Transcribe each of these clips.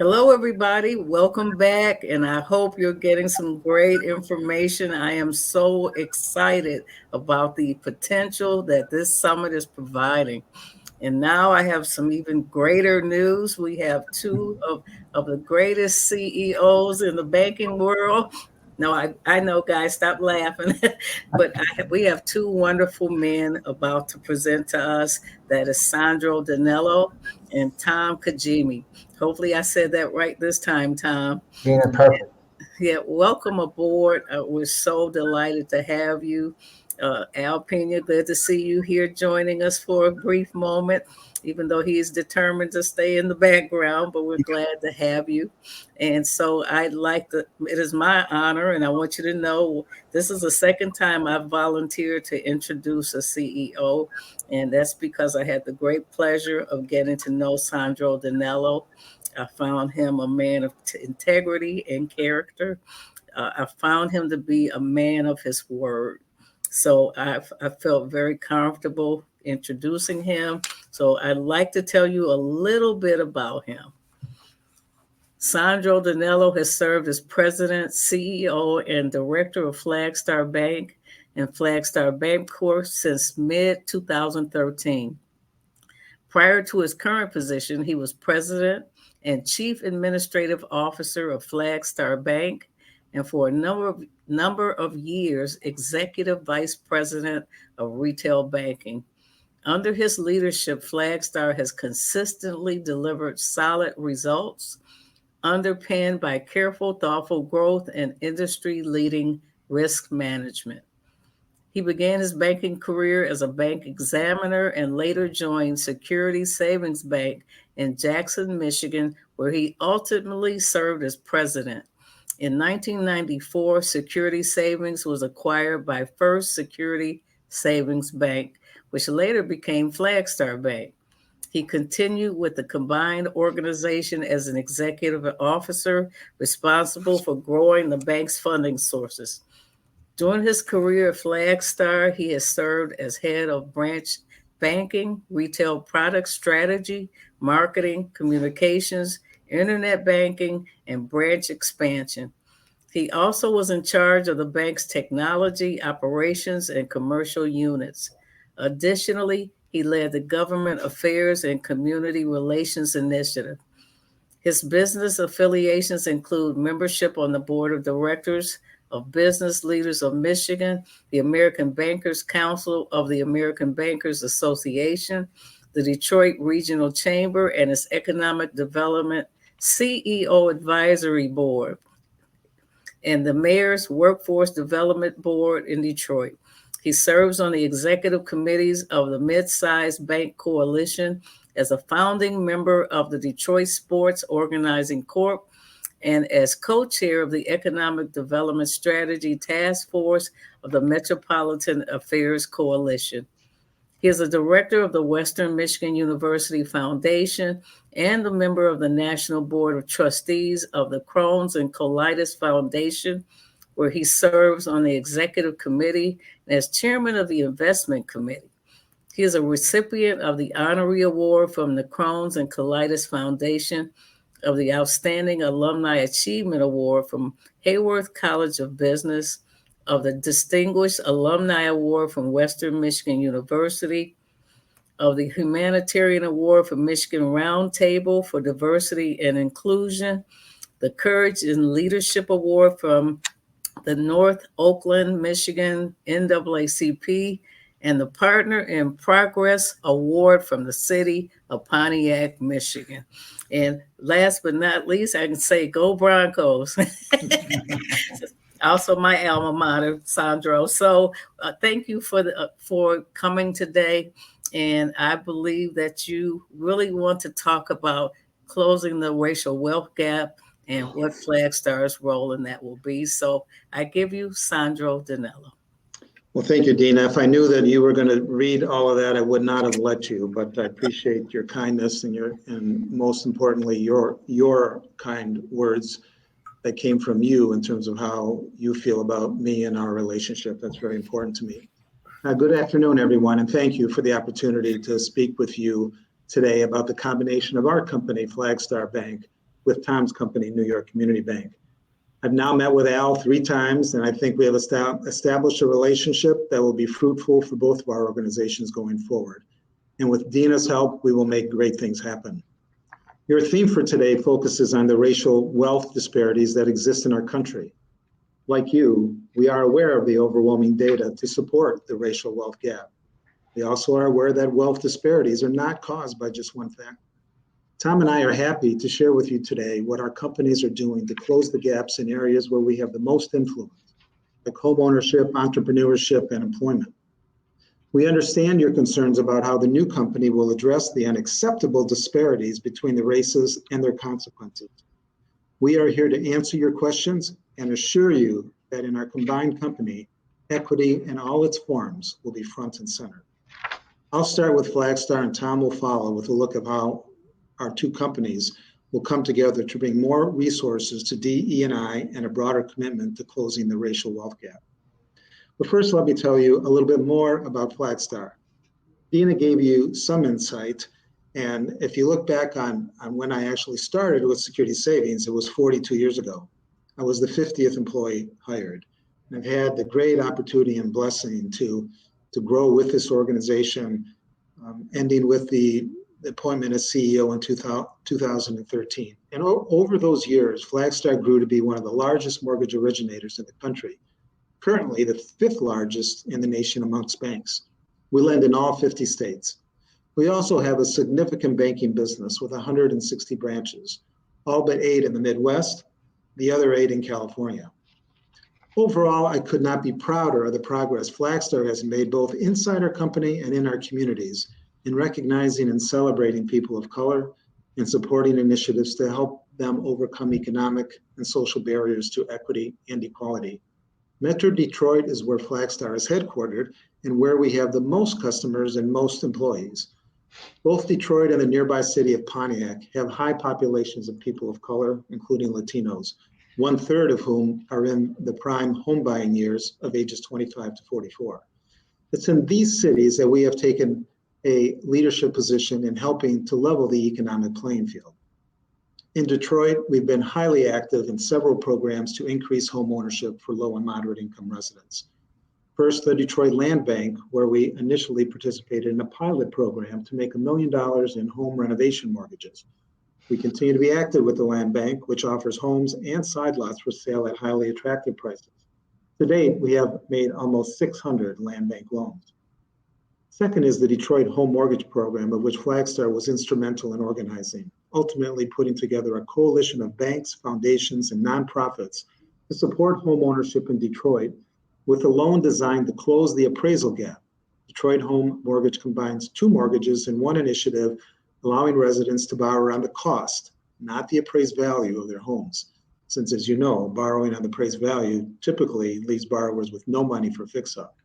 Hello, everybody. Welcome back. And I hope you're getting some great information. I am so excited about the potential that this summit is providing. And now I have some even greater news. We have two of the greatest CEOs in the banking world. No, I know, guys, stop laughing. But we have two wonderful men about to present to us. That is Sandro Danello and Tom Kajimi. Hopefully I said that right this time, Tom. Dina, perfect. Yeah, welcome aboard. We're so delighted to have you. Al Pena, good to see you here joining us for a brief moment, even though he is determined to stay in the background, but we're glad to have you. And so it is my honor, and I want you to know this is the second time I've volunteered to introduce a CEO, and that's because I had the great pleasure of getting to know Sandro Danello. I found him a man of integrity and character. I found him to be a man of his word. So I felt very comfortable introducing him. So I'd like to tell you a little bit about him. Sandro Danello has served as president, CEO, and director of Flagstar Bank and Flagstar Bancorp since mid 2013. Prior to his current position, he was president and chief administrative officer of Flagstar Bank, and for a number of years, executive vice president of retail banking. Under his leadership, Flagstar has consistently delivered solid results, underpinned by careful, thoughtful growth and industry-leading risk management. He began his banking career as a bank examiner and later joined Security Savings Bank in Jackson, Michigan, where he ultimately served as president. In 1994, Security Savings was acquired by First Security Savings Bank, which later became Flagstar Bank. He continued with the combined organization as an executive officer responsible for growing the bank's funding sources. During his career at Flagstar, he has served as head of branch banking, retail product strategy, marketing, communications, internet banking, and branch expansion. He also was in charge of the bank's technology, operations, and commercial units. Additionally, he led the government affairs and community relations initiative. His business affiliations include membership on the board of directors of Business Leaders of Michigan, the American Bankers Council of the American Bankers Association, the Detroit Regional Chamber, and its Economic Development CEO Advisory Board, and the Mayor's Workforce Development Board in Detroit. He serves on the executive committees of the Mid-Sized Bank Coalition as a founding member of the Detroit Sports Organizing Corp. And as co-chair of the Economic Development Strategy Task Force of the Metropolitan Affairs Coalition. He is a director of the Western Michigan University Foundation and a member of the National Board of Trustees of the Crohn's and Colitis Foundation, where he serves on the executive committee and as chairman of the investment committee. He is a recipient of the Honorary Award from the Crohn's and Colitis Foundation, of the Outstanding Alumni Achievement Award from Hayworth College of Business, of the Distinguished Alumni Award from Western Michigan University, of the Humanitarian Award from Michigan Roundtable for Diversity and Inclusion, the Courage and Leadership Award from the North Oakland, Michigan NAACP, and the Partner in Progress Award from the City of Pontiac, Michigan. And last but not least, I can say go Broncos. Also my alma mater, Sandro. So thank you for coming today. And I believe that you really want to talk about closing the racial wealth gap and what Flagstar's role in that will be. So I give you Sandro Danello. Well, thank you, Dina. If I knew that you were going to read all of that, I would not have let you, but I appreciate your kindness and most importantly, your kind words that came from you in terms of how you feel about me and our relationship. That's very important to me. Good afternoon, everyone, and thank you for the opportunity to speak with you today about the combination of our company, Flagstar Bank, with Tom's company, New York Community Bank. I've now met with Al 3 times, and I think we have established a relationship that will be fruitful for both of our organizations going forward. And with Dina's help, we will make great things happen. Your theme for today focuses on the racial wealth disparities that exist in our country. Like you, we are aware of the overwhelming data to support the racial wealth gap. We also are aware that wealth disparities are not caused by just one factor. Tom and I are happy to share with you today what our companies are doing to close the gaps in areas where we have the most influence, like homeownership, entrepreneurship, and employment. We understand your concerns about how the new company will address the unacceptable disparities between the races and their consequences. We are here to answer your questions and assure you that in our combined company, equity in all its forms will be front and center. I'll start with Flagstar, and Tom will follow with a look at how our 2 companies will come together to bring more resources to DE&I and a broader commitment to closing the racial wealth gap. But first, let me tell you a little bit more about Flagstar. Dina gave you some insight, and if you look back on when I actually started with Security Savings, it was 42 years ago. I was the 50th employee hired, and I've had the great opportunity and blessing to grow with this organization, ending with the appointment as CEO in 2013. And over those years, Flagstar grew to be one of the largest mortgage originators in the country, currently the 5th largest in the nation amongst banks. We lend in all 50 states. We also have a significant banking business with 160 branches, all but 8 in the Midwest, the other 8 in California. Overall, I could not be prouder of the progress Flagstar has made both inside our company and in our communities in recognizing and celebrating people of color and supporting initiatives to help them overcome economic and social barriers to equity and equality. Metro Detroit is where Flagstar is headquartered and where we have the most customers and most employees. Both Detroit and the nearby city of Pontiac have high populations of people of color, including Latinos, 1/3 of whom are in the prime home buying years of ages 25 to 44. It's in these cities that we have taken a leadership position in helping to level the economic playing field. In Detroit, we've been highly active in several programs to increase home ownership for low and moderate income residents. First, the Detroit Land Bank, where we initially participated in a pilot program to make $1 million in home renovation mortgages. We continue to be active with the Land Bank, which offers homes and side lots for sale at highly attractive prices. To date, we have made almost 600 Land Bank loans. Second is the Detroit Home Mortgage Program, of which Flagstar was instrumental in organizing, ultimately putting together a coalition of banks, foundations, and nonprofits to support home ownership in Detroit with a loan designed to close the appraisal gap. Detroit Home Mortgage combines 2 mortgages in one initiative, allowing residents to borrow on the cost, not the appraised value of their homes. Since, as you know, borrowing on the appraised value typically leaves borrowers with no money for fix-up.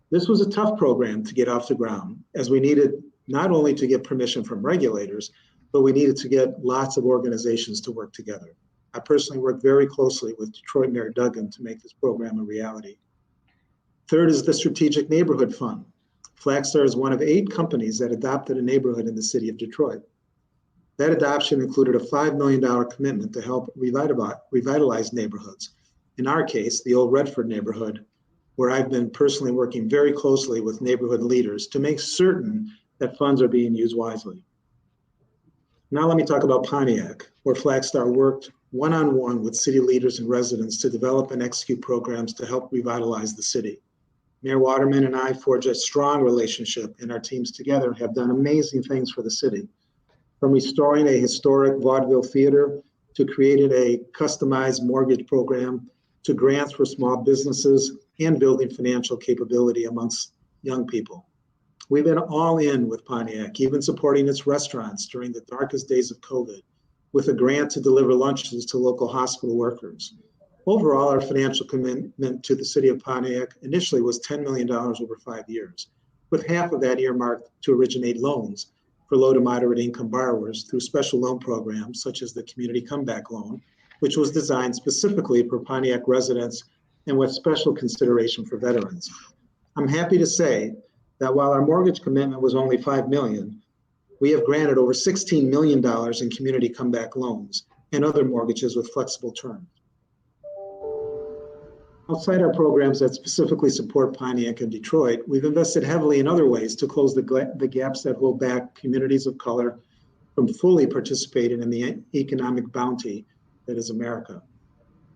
This was a tough program to get off the ground, as we needed not only to get permission from regulators, but we needed to get lots of organizations to work together. I personally worked very closely with Detroit Mayor Duggan to make this program a reality. Third is the Strategic Neighborhood Fund. Flagstar is one of 8 companies that adopted a neighborhood in the city of Detroit. That adoption included a $5 million commitment to help revitalize neighborhoods. In our case, the old Redford neighborhood, where I've been personally working very closely with neighborhood leaders to make certain that funds are being used wisely. Now let me talk about Pontiac, where Flagstar worked one-on-one with city leaders and residents to develop and execute programs to help revitalize the city. Mayor Waterman and I forged a strong relationship, and our teams together have done amazing things for the city. From restoring a historic vaudeville theater to creating a customized mortgage program to grants for small businesses and building financial capability amongst young people. We've been all in with Pontiac, even supporting its restaurants during the darkest days of COVID, with a grant to deliver lunches to local hospital workers. Overall, our financial commitment to the city of Pontiac initially was $10 million over 5 years, with half of that earmarked to originate loans for low to moderate income borrowers through special loan programs such as the Community Comeback Loan, which was designed specifically for Pontiac residents and with special consideration for veterans. I'm happy to say that while our mortgage commitment was only $5 million, we have granted over $16 million in community comeback loans, and other mortgages with flexible terms. Outside our programs that specifically support Pontiac and Detroit, we've invested heavily in other ways to close the gaps that hold back communities of color from fully participating in the economic bounty that is America.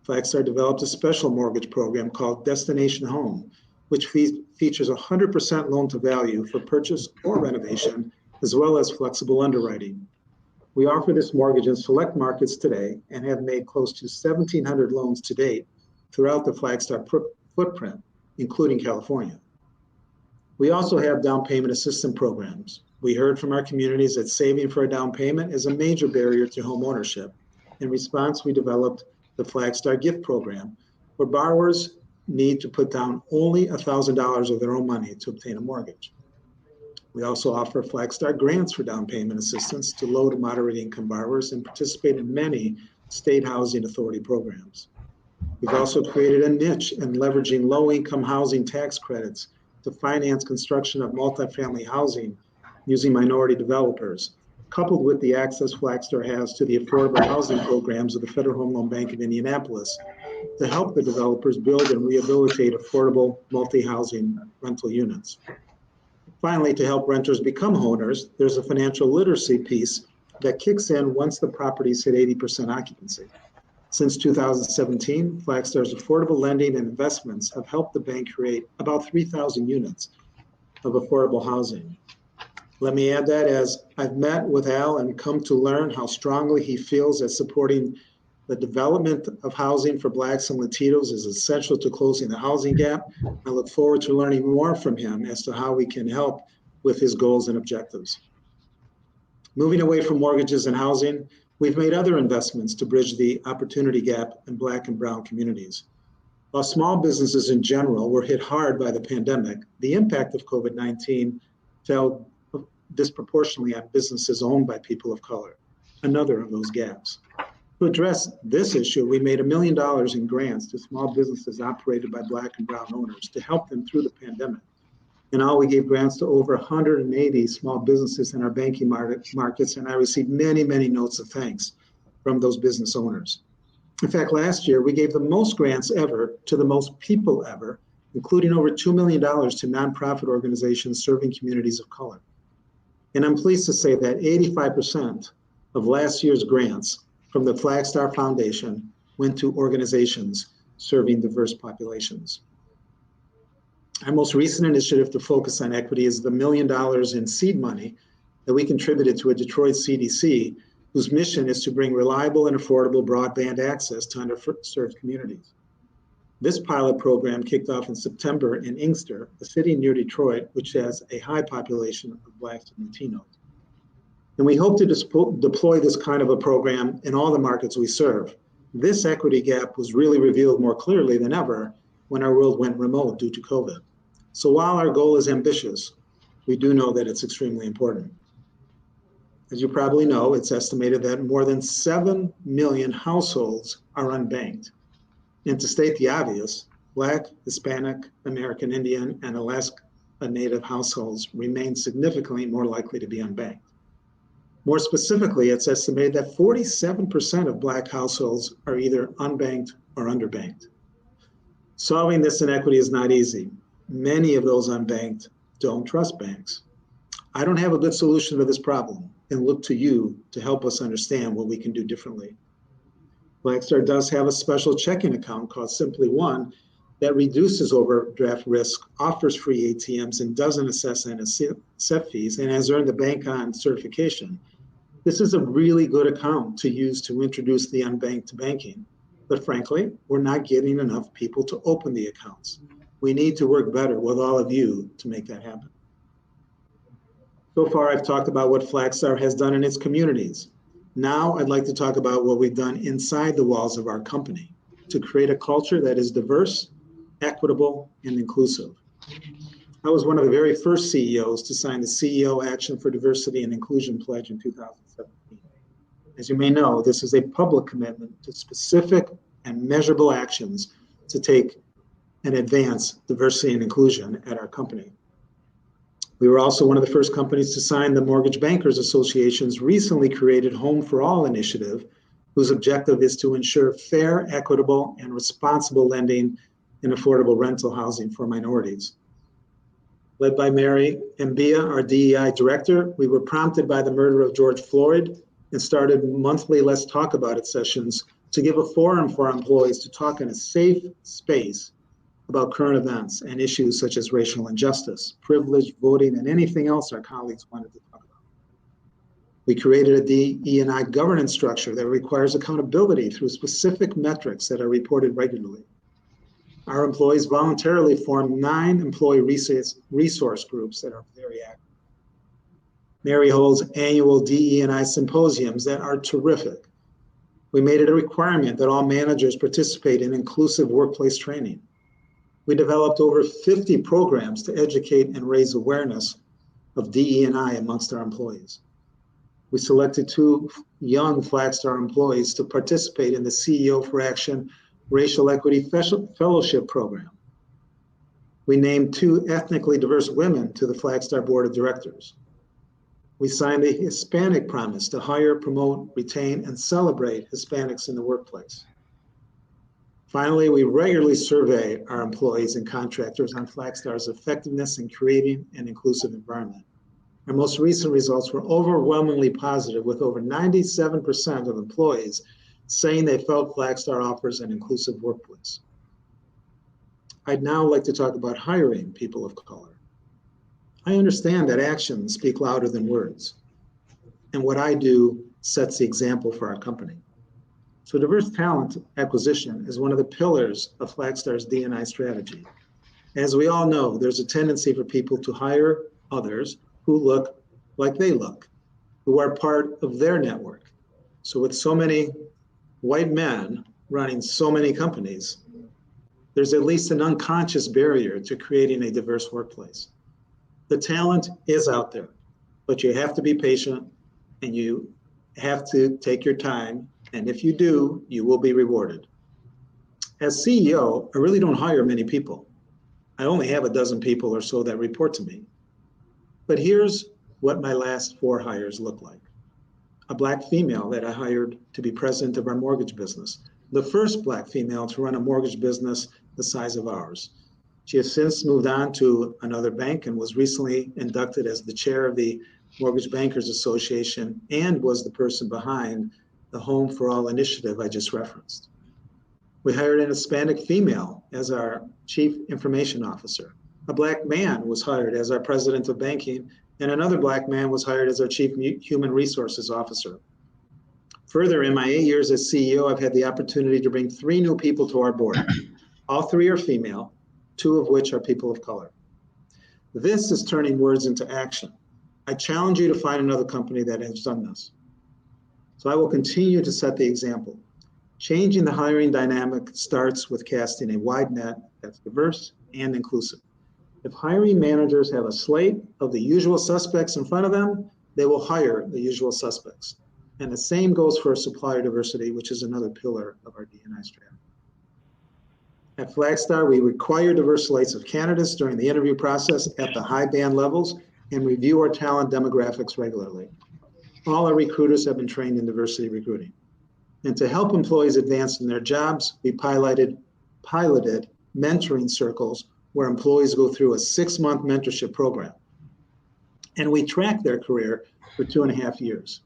Flagstar developed a special mortgage program called Destination Home, which features 100% loan to value for purchase or renovation, as well as flexible underwriting. We offer this mortgage in select markets today and have made close to 1,700 loans to date throughout the Flagstar footprint, including California. We also have down payment assistance programs. We heard from our communities that saving for a down payment is a major barrier to home ownership. In response, we developed the Flagstar Gift Program, where borrowers need to put down only $1,000 of their own money to obtain a mortgage. We also offer Flagstar grants for down payment assistance to low to moderate income borrowers and participate in many state housing authority programs. We've also created a niche in leveraging low-income housing tax credits to finance construction of multifamily housing using minority developers, coupled with the access Flagstar has to the affordable housing programs of the Federal Home Loan Bank of Indianapolis to help the developers build and rehabilitate affordable multi-housing rental units. Finally, to help renters become owners, there's a financial literacy piece that kicks in once the properties hit 80% occupancy. Since 2017, Flagstar's affordable lending and investments have helped the bank create about 3,000 units of affordable housing. Let me add that as I've met with Al and come to learn how strongly he feels that supporting the development of housing for Blacks and Latinos is essential to closing the housing gap. I look forward to learning more from him as to how we can help with his goals and objectives. Moving away from mortgages and housing, we've made other investments to bridge the opportunity gap in Black and Brown communities. While small businesses in general were hit hard by the pandemic, the impact of COVID-19 fell disproportionately on businesses owned by people of color, another of those gaps. To address this issue, we made $1 million in grants to small businesses operated by Black and Brown owners to help them through the pandemic. In all, we gave grants to over 180 small businesses in our banking markets, and I received many, many notes of thanks from those business owners. In fact, last year, we gave the most grants ever to the most people ever, including over $2 million to nonprofit organizations serving communities of color. And I'm pleased to say that 85% of last year's grants from the Flagstar Foundation went to organizations serving diverse populations. Our most recent initiative to focus on equity is the $1 million in seed money that we contributed to a Detroit CDC, whose mission is to bring reliable and affordable broadband access to underserved communities. This pilot program kicked off in September in Inkster, a city near Detroit, which has a high population of Blacks and Latinos. And we hope to deploy this kind of a program in all the markets we serve. This equity gap was really revealed more clearly than ever when our world went remote due to COVID. So while our goal is ambitious, we do know that it's extremely important. As you probably know, it's estimated that more than 7 million households are unbanked. And to state the obvious, Black, Hispanic, American Indian, and Alaska Native households remain significantly more likely to be unbanked. More specifically, it's estimated that 47% of Black households are either unbanked or underbanked. Solving this inequity is not easy. Many of those unbanked don't trust banks. I don't have a good solution to this problem and look to you to help us understand what we can do differently. Flagstar does have a special checking account called Simply One that reduces overdraft risk, offers free ATMs, and doesn't assess NSF fees, and has earned the Bank On certification. This is a really good account to use to introduce the unbanked to banking. But frankly, we're not getting enough people to open the accounts. We need to work better with all of you to make that happen. So far, I've talked about what Flagstar has done in its communities. Now, I'd like to talk about what we've done inside the walls of our company to create a culture that is diverse, equitable, and inclusive. I was one of the very first CEOs to sign the CEO Action for Diversity and Inclusion Pledge in 2017. As you may know, this is a public commitment to specific and measurable actions to take and advance diversity and inclusion at our company. We were also one of the first companies to sign the Mortgage Bankers Association's recently created Home for All initiative, whose objective is to ensure fair, equitable, and responsible lending in affordable rental housing for minorities. Led by Mary Mbia, our DEI director, we were prompted by the murder of George Floyd and started monthly Let's Talk About It sessions to give a forum for our employees to talk in a safe space about current events and issues such as racial injustice, privilege, voting, and anything else our colleagues wanted to talk about. We created a DE&I governance structure that requires accountability through specific metrics that are reported regularly. Our employees voluntarily formed 9 employee resource groups that are very active. Mary holds annual DE&I symposiums that are terrific. We made it a requirement that all managers participate in inclusive workplace training. We developed over 50 programs to educate and raise awareness of DE&I amongst our employees. We selected 2 young Flagstar employees to participate in the CEO for Action Racial Equity Fellowship Program. We named 2 ethnically diverse women to the Flagstar Board of Directors. We signed a Hispanic promise to hire, promote, retain, and celebrate Hispanics in the workplace. Finally, we regularly survey our employees and contractors on Flagstar's effectiveness in creating an inclusive environment. Our most recent results were overwhelmingly positive, with over 97% of employees saying they felt Flagstar offers an inclusive workplace. I'd now like to talk about hiring people of color. I understand that actions speak louder than words, and what I do sets the example for our company. So diverse talent acquisition is one of the pillars of Flagstar's D&I strategy. As we all know, there's a tendency for people to hire others who look like they look, who are part of their network. So with so many white men running so many companies, there's at least an unconscious barrier to creating a diverse workplace. The talent is out there, but you have to be patient and you have to take your time. And if you do, you will be rewarded. As CEO, I really don't hire many people. I only have a dozen people or so that report to me. But here's what my last 4 hires look like. A Black female that I hired to be president of our mortgage business, the first Black female to run a mortgage business the size of ours. She has since moved on to another bank and was recently inducted as the chair of the Mortgage Bankers Association and was the person behind the Home for All initiative I just referenced. We hired an Hispanic female as our chief information officer. A Black man was hired as our president of banking, and another Black man was hired as our chief human resources officer. Further, in my 8 years as CEO, I've had the opportunity to bring 3 new people to our board. All 3 are female, 2 of which are people of color. This is turning words into action. I challenge you to find another company that has done this. So I will continue to set the example. Changing the hiring dynamic starts with casting a wide net that's diverse and inclusive. If hiring managers have a slate of the usual suspects in front of them, they will hire the usual suspects. And the same goes for supplier diversity, which is another pillar of our D&I strategy. At Flagstar, we require diverse slates of candidates during the interview process at the high band levels and review our talent demographics regularly. All our recruiters have been trained in diversity recruiting. And to help employees advance in their jobs, we piloted mentoring circles where employees go through a 6-month mentorship program. And we track their career for 2.5 years.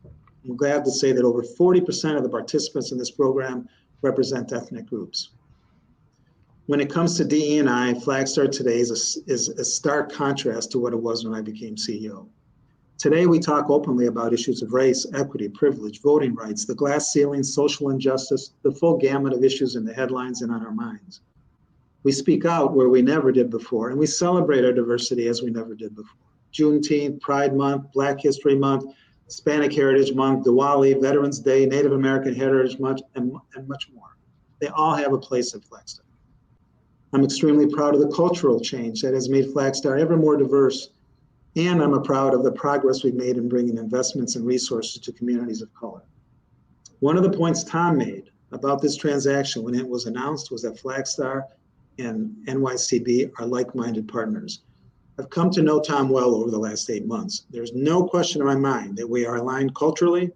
I'm glad to say that over 40% of the participants in this program represent ethnic groups. When it comes to DE&I, Flagstar today is a stark contrast to what it was when I became CEO. Today, we talk openly about issues of race, equity, privilege, voting rights, the glass ceiling, social injustice, the full gamut of issues in the headlines and on our minds. We speak out where we never did before, and we celebrate our diversity as we never did before. Juneteenth, Pride Month, Black History Month, Hispanic Heritage Month, Diwali, Veterans Day, Native American Heritage Month, and much more. They all have a place at Flagstar. I'm extremely proud of the cultural change that has made Flagstar ever more diverse, and I'm proud of the progress we've made in bringing investments and resources to communities of color. One of the points Tom made about this transaction when it was announced was that Flagstar and NYCB are like-minded partners. I've come to know Tom well over the last 8 months. There's no question in my mind that we are aligned culturally,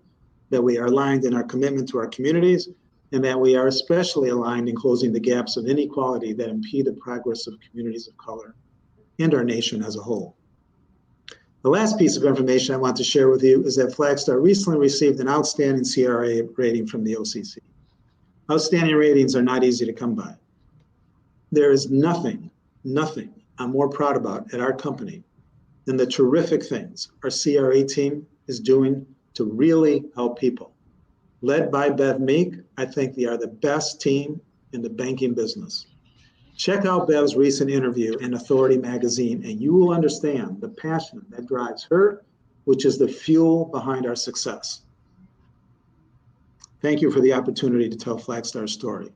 that we are aligned in our commitment to our communities, and that we are especially aligned in closing the gaps of inequality that impede the progress of communities of color and our nation as a whole. The last piece of information I want to share with you is that Flagstar recently received an outstanding CRA rating from the OCC. Outstanding ratings are not easy to come by. There is nothing I'm more proud about at our company than the terrific things our CRA team is doing to really help people. Led by Bev Meek, I think they are the best team in the banking business. Check out Bev's recent interview in Authority magazine, and you will understand the passion that drives her, which is the fuel behind our success. Thank you for the opportunity to tell Flagstar's story.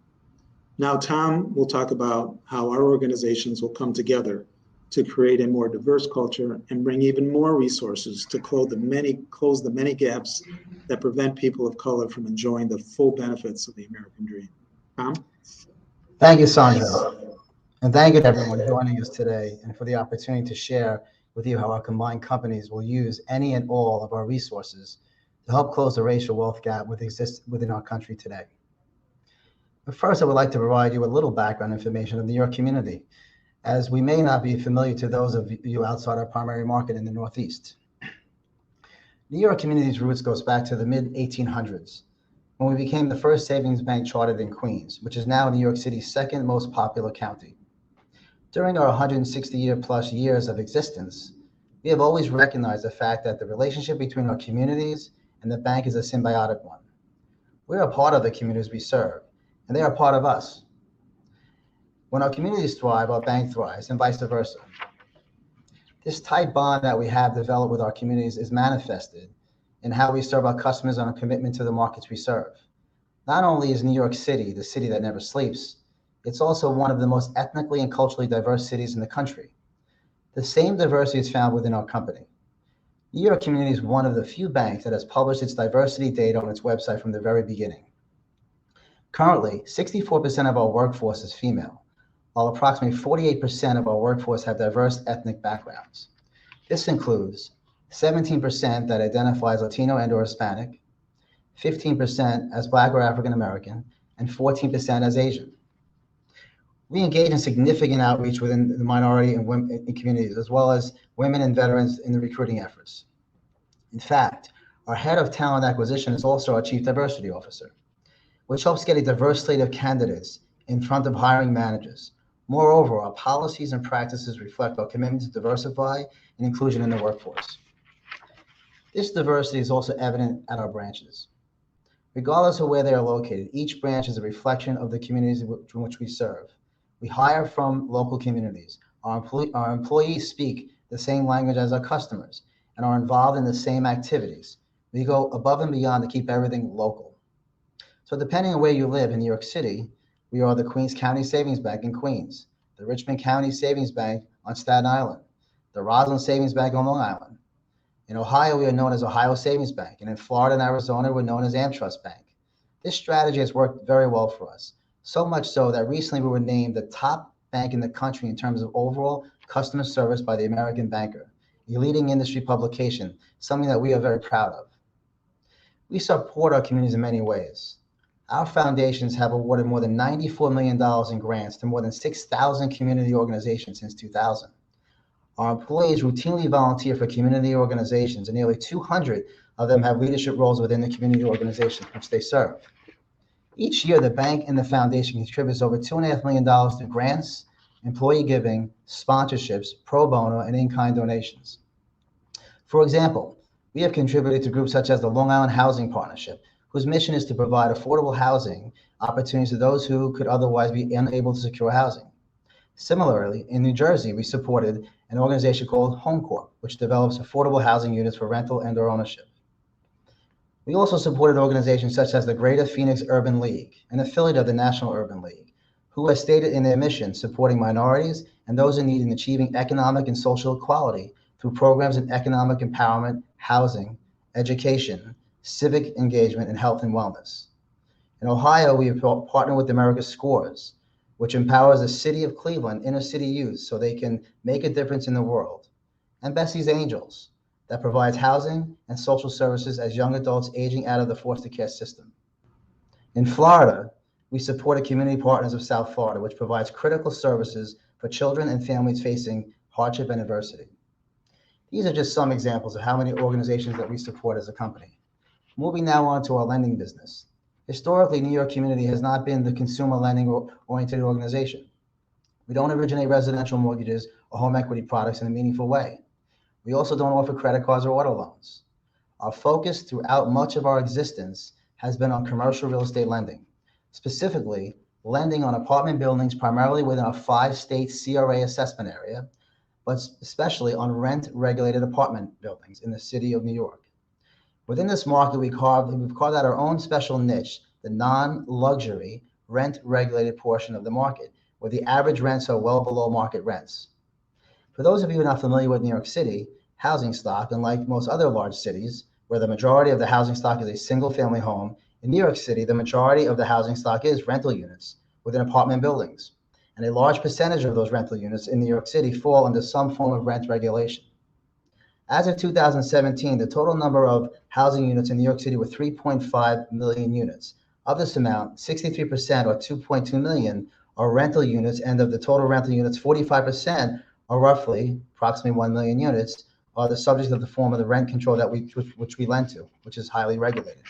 Now, Tom will talk about how our organizations will come together to create a more diverse culture and bring even more resources to close the many gaps that prevent people of color from enjoying the full benefits of the American dream. Tom? Thank you, Sandra. And thank you to everyone joining us today and for the opportunity to share with you how our combined companies will use any and all of our resources to help close the racial wealth gap that exists within our country today. But first, I would like to provide you a little background information of the York community, as we may not be familiar to those of you outside our primary market in the Northeast. New York community's roots goes back to the mid-1800s, when we became the first savings bank chartered in Queens, which is now New York City's second most popular county. During our 160-plus years of existence, we have always recognized the fact that the relationship between our communities and the bank is a symbiotic one. We are a part of the communities we serve, and they are part of us. When our communities thrive, our bank thrives, and vice versa. This tight bond that we have developed with our communities is manifested in how we serve our customers and our commitment to the markets we serve. Not only is New York City the city that never sleeps, it's also one of the most ethnically and culturally diverse cities in the country. The same diversity is found within our company. New York Community is one of the few banks that has published its diversity data on its website from the very beginning. Currently, 64% of our workforce is female, while approximately 48% of our workforce have diverse ethnic backgrounds. This includes 17% that identify as Latino and/or Hispanic, 15% as Black or African American, and 14% as Asian. We engage in significant outreach within the minority and women in communities, as well as women and veterans in the recruiting efforts. In fact, our head of talent acquisition is also our chief diversity officer, which helps get a diverse slate of candidates in front of hiring managers. Moreover, our policies and practices reflect our commitment to diversify and inclusion in the workforce. This diversity is also evident at our branches. Regardless of where they are located, each branch is a reflection of the communities in which we serve. We hire from local communities. Our employees speak the same language as our customers and are involved in the same activities. We go above and beyond to keep everything local. So depending on where you live in New York City, we are the Queens County Savings Bank in Queens, the Richmond County Savings Bank on Staten Island, the Roslyn Savings Bank on Long Island. In Ohio, we are known as Ohio Savings Bank, and in Florida and Arizona, we're known as AmTrust Bank. This strategy has worked very well for us, so much so that recently we were named the top bank in the country in terms of overall customer service by the American Banker, a leading industry publication, something that we are very proud of. We support our communities in many ways. Our foundations have awarded more than $94 million in grants to more than 6,000 community organizations since 2000. Our employees routinely volunteer for community organizations, and nearly 200 of them have leadership roles within the community organizations which they serve. Each year, the bank and the foundation contributes over $2.5 million to grants, employee giving, sponsorships, pro bono, and in-kind donations. For example, we have contributed to groups such as the Long Island Housing Partnership, whose mission is to provide affordable housing opportunities to those who could otherwise be unable to secure housing. Similarly, in New Jersey, we supported an organization called HomeCorp, which develops affordable housing units for rental and/or ownership. We also supported organizations such as the Greater Phoenix Urban League, an affiliate of the National Urban League, who has stated in their mission supporting minorities and those in need in achieving economic and social equality through programs in economic empowerment, housing, education, civic engagement, and health and wellness. In Ohio, we have partnered with America's Scores, which empowers the city of Cleveland inner city youth so they can make a difference in the world, and Bessie's Angels, that provides housing and social services as young adults aging out of the foster care system. In Florida, we support a Community Partners of South Florida, which provides critical services for children and families facing hardship and adversity. These are just some examples of how many organizations that we support as a company. Moving now on to our lending business. Historically, New York Community has not been the consumer lending-oriented organization. We don't originate residential mortgages or home equity products in a meaningful way. We also don't offer credit cards or auto loans. Our focus throughout much of our existence has been on commercial real estate lending, specifically lending on apartment buildings primarily within a 5-state CRA assessment area, but especially on rent-regulated apartment buildings in the city of New York. Within this market, we've carved out our own special niche, the non-luxury rent-regulated portion of the market, where the average rents are well below market rents. For those of you who are not familiar with New York City housing stock, unlike most other large cities, where the majority of the housing stock is a single-family home, in New York City, the majority of the housing stock is rental units within apartment buildings. And a large percentage of those rental units in New York City fall under some form of rent regulation. As of 2017, the total number of housing units in New York City were 3.5 million units. Of this amount, 63% or 2.2 million are rental units, and of the total rental units, 45% or roughly approximately 1 million units are the subject of the form of the rent control that which we lend to, which is highly regulated.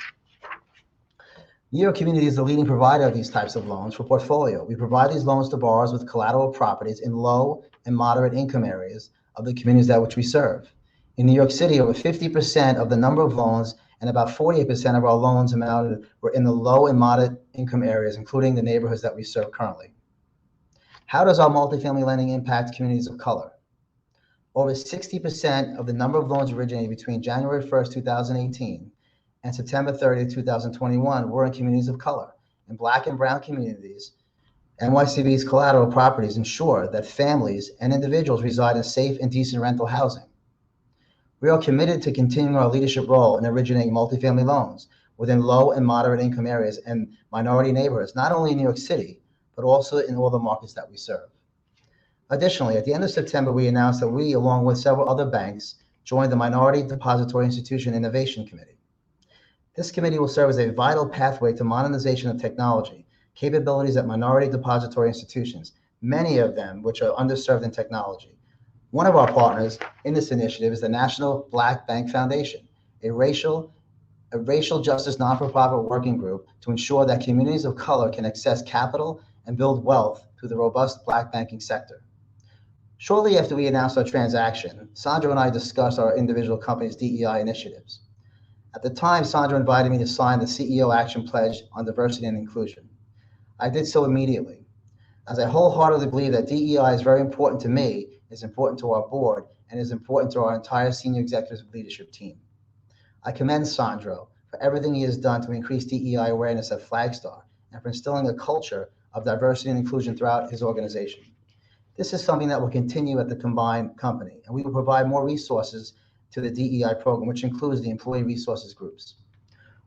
New York Community is the leading provider of these types of loans for portfolio. We provide these loans to borrowers with collateral properties in low and moderate income areas of the communities that which we serve. In New York City, over 50% of the number of loans and about 48% of our loans amounted were in the low and moderate income areas, including the neighborhoods that we serve currently. How does our multifamily lending impact communities of color? Over 60% of the number of loans originated between January 1st, 2018 and September 30th, 2021 were in communities of color. In Black and brown communities, NYCB's collateral properties ensure that families and individuals reside in safe and decent rental housing. We are committed to continuing our leadership role in originating multifamily loans within low and moderate income areas and minority neighborhoods, not only in New York City, but also in all the markets that we serve. Additionally, at the end of September, we announced that we, along with several other banks, joined the Minority Depository Institution Innovation Committee. This committee will serve as a vital pathway to modernization of technology, capabilities at minority depository institutions, many of them which are underserved in technology. One of our partners in this initiative is the National Black Bank Foundation, a racial justice non-for-profit working group to ensure that communities of color can access capital and build wealth through the robust Black banking sector. Shortly after we announced our transaction, Sandra and I discussed our individual companies' DEI initiatives. At the time, Sandra invited me to sign the CEO Action Pledge on Diversity and Inclusion. I did so immediately, as I wholeheartedly believe that DEI is very important to me, is important to our board, and is important to our entire senior executive leadership team. I commend Sandro for everything he has done to increase DEI awareness at Flagstar and for instilling a culture of diversity and inclusion throughout his organization. This is something that will continue at the combined company, and we will provide more resources to the DEI program, which includes the employee resources groups.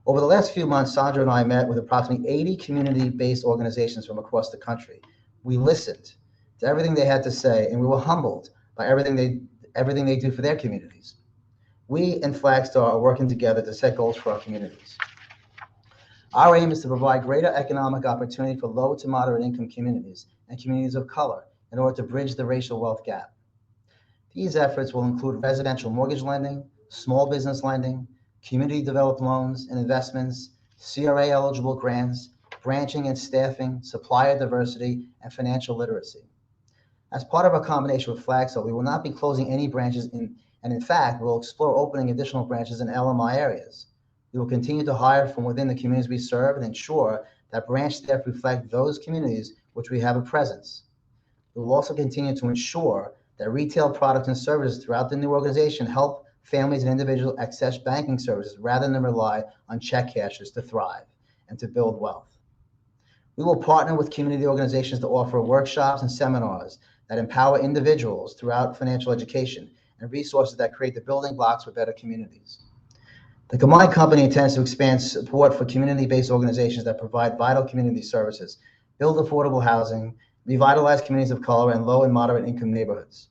Over the last few months, Sandra and I met with approximately 80 community-based organizations from across the country. We listened to everything they had to say, and we were humbled by everything they do for their communities. We and Flagstar are working together to set goals for our communities. Our aim is to provide greater economic opportunity for low to moderate income communities and communities of color in order to bridge the racial wealth gap. These efforts will include residential mortgage lending, small business lending, community developed loans and investments, CRA eligible grants, branching and staffing, supplier diversity, and financial literacy. As part of our combination with Flagstar, we will not be closing any branches and in fact, we'll explore opening additional branches in LMI areas. We will continue to hire from within the communities we serve and ensure that branch staff reflect those communities which we have a presence. We will also continue to ensure that retail products and services throughout the new organization help families and individuals access banking services rather than rely on check cashers to thrive and to build wealth. We will partner with community organizations to offer workshops and seminars that empower individuals throughout financial education and resources that create the building blocks for better communities. The combined company intends to expand support for community-based organizations that provide vital community services, build affordable housing, revitalize communities of color and low and moderate income neighborhoods.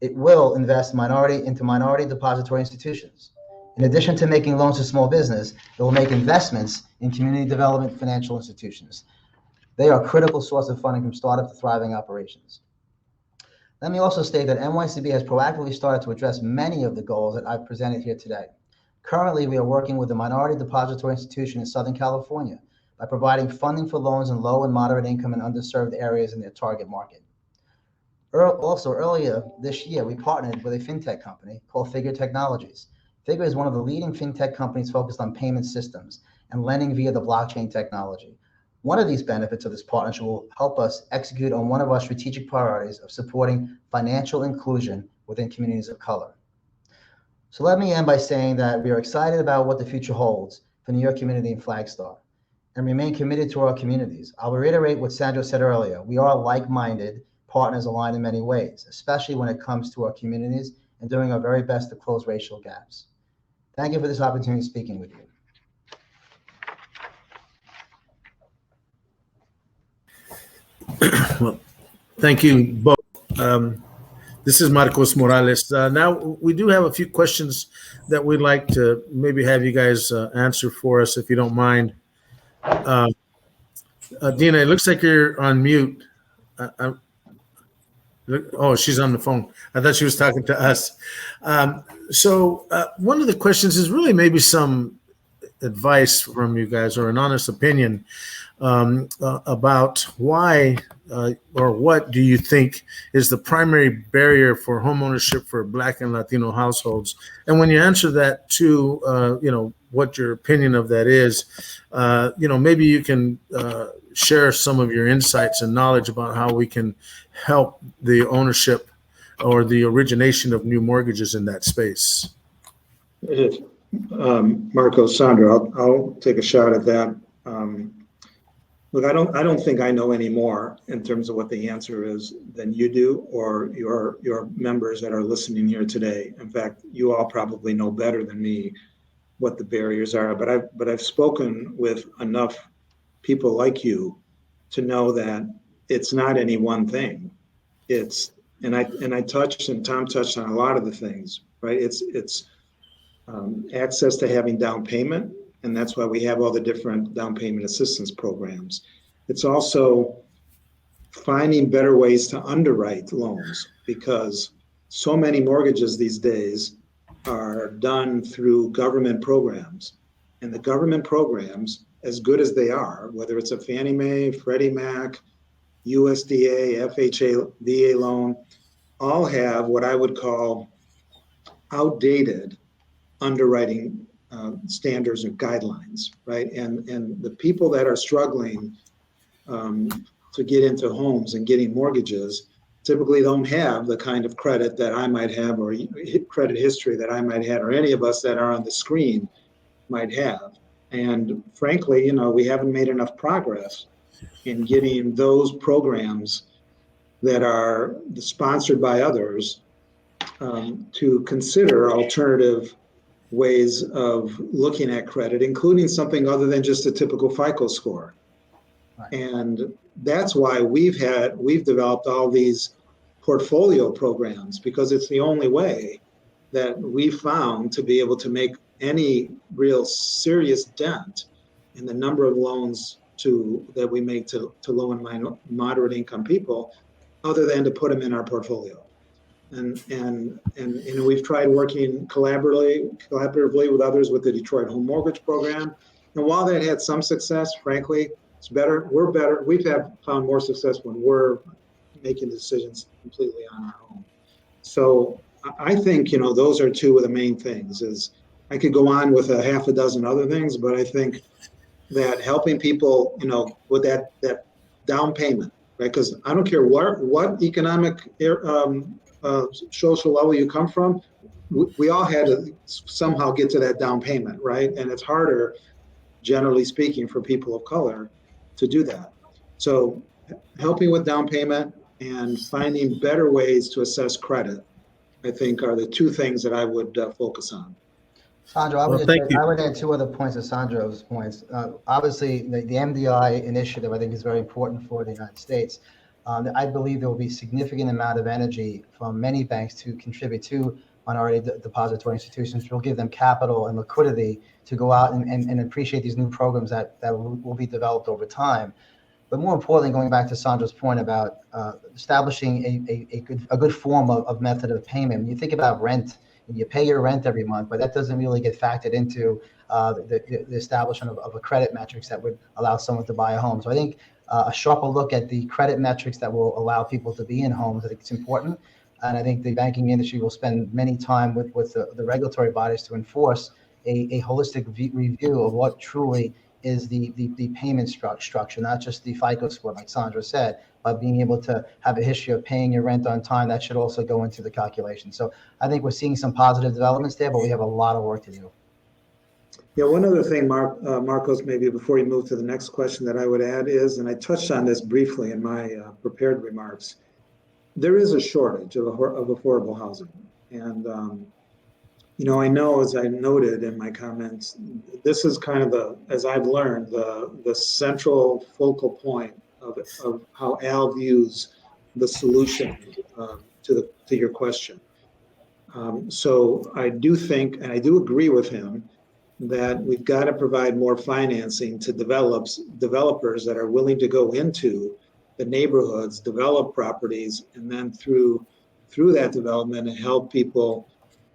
it will invest into minority depository institutions. In addition to making loans to small business, it will make investments in community development financial institutions. They are a critical source of funding from startup to thriving operations. Let me also state that NYCB has proactively started to address many of the goals that I've presented here today. Currently, we are working with a minority depository institution in Southern California by providing funding for loans in low and moderate income and underserved areas in their target market. Also, earlier this year, we partnered with a fintech company called Figure Technologies. Figure is one of the leading fintech companies focused on payment systems and lending via the blockchain technology. One of these benefits of this partnership will help us execute on one of our strategic priorities of supporting financial inclusion within communities of color. So let me end by saying that we are excited about what the future holds for New York Community and Flagstar and remain committed to our communities. I will reiterate what Sandro said earlier. We are like-minded partners aligned in many ways, especially when it comes to our communities and doing our very best to close racial gaps. Thank you for this opportunity speaking with you. Well, thank you both. This is Marcos Morales. Now, we do have a few questions that we'd like to maybe have you guys answer for us, if you don't mind. Dina, it looks like you're on mute. Oh, she's on the phone. I thought she was talking to us. So one of the questions is really maybe some advice from you guys or an honest opinion about why or what do you think is the primary barrier for homeownership for Black and Latino households? And when you answer that too, what your opinion of that is, maybe you can share some of your insights and knowledge about how we can help the ownership or the origination of new mortgages in that space. Marco, Sandra, I'll take a shot at that. Look, I don't think I know any more in terms of what the answer is than you do or your members that are listening here today. In fact, you all probably know better than me what the barriers are. But I've spoken with enough people like you to know that it's not any one thing. I touched and Tom touched on a lot of the things, right? It's access to having down payment. And that's why we have all the different down payment assistance programs. It's also finding better ways to underwrite loans because so many mortgages these days are done through government programs. And the government programs, as good as they are, whether it's a Fannie Mae, Freddie Mac, USDA, FHA, VA loan, all have what I would call outdated underwriting standards or guidelines, right? And the people that are struggling to get into homes and getting mortgages typically don't have the kind of credit that I might have or credit history that I might have or any of us that are on the screen might have. And frankly, we haven't made enough progress in getting those programs that are sponsored by others to consider alternative ways of looking at credit, including something other than just a typical FICO score. Right. And that's why we've developed all these portfolio programs because it's the only way that we found to be able to make any real serious dent in the number of loans that we make to low and moderate income people, other than to put them in our portfolio. And we've tried working collaboratively with others with the Detroit Home Mortgage Program. And while that had some success, frankly, it's better. We're better. We've found more success when we're making decisions completely on our own. So I think, those are two of the main things. Is I could go on with a half a dozen other things, but I think that helping people, with that down payment, right? Because I don't care what economic social level you come from, we all had to somehow get to that down payment, right? And it's harder, generally speaking, for people of color to do that. So helping with down payment and finding better ways to assess credit, I think, are the two things that I would focus on. Sandro, I would add two other points to Sandro's points. Obviously, the MDI initiative, I think, is very important for the United States. I believe there will be significant amount of energy from many banks to contribute to minority depository institutions, which will give them capital and liquidity to go out and appreciate these new programs that will be developed over time. But more importantly, going back to Sandra's point about establishing a good form of method of payment. When you think about rent, you pay your rent every month, but that doesn't really get factored into the establishment of a credit metrics that would allow someone to buy a home. So I think a sharper look at the credit metrics that will allow people to be in homes, I think it's important. And I think the banking industry will spend many time with the regulatory bodies to enforce a holistic review of what truly is the payment structure, not just the FICO score, like Sandra said, but being able to have a history of paying your rent on time. That should also go into the calculation. So I think we're seeing some positive developments there, but we have a lot of work to do. Yeah, one other thing, Marcos, maybe before you move to the next question that I would add is, and I touched on this briefly in my prepared remarks, there is a shortage of affordable housing. And, I know, as I noted in my comments, this is kind of as I've learned, the central focal point of how Al views the solution to your question. So I do think, and I do agree with him, that we've got to provide more financing to developers that are willing to go into the neighborhoods, develop properties, and then through that development and help people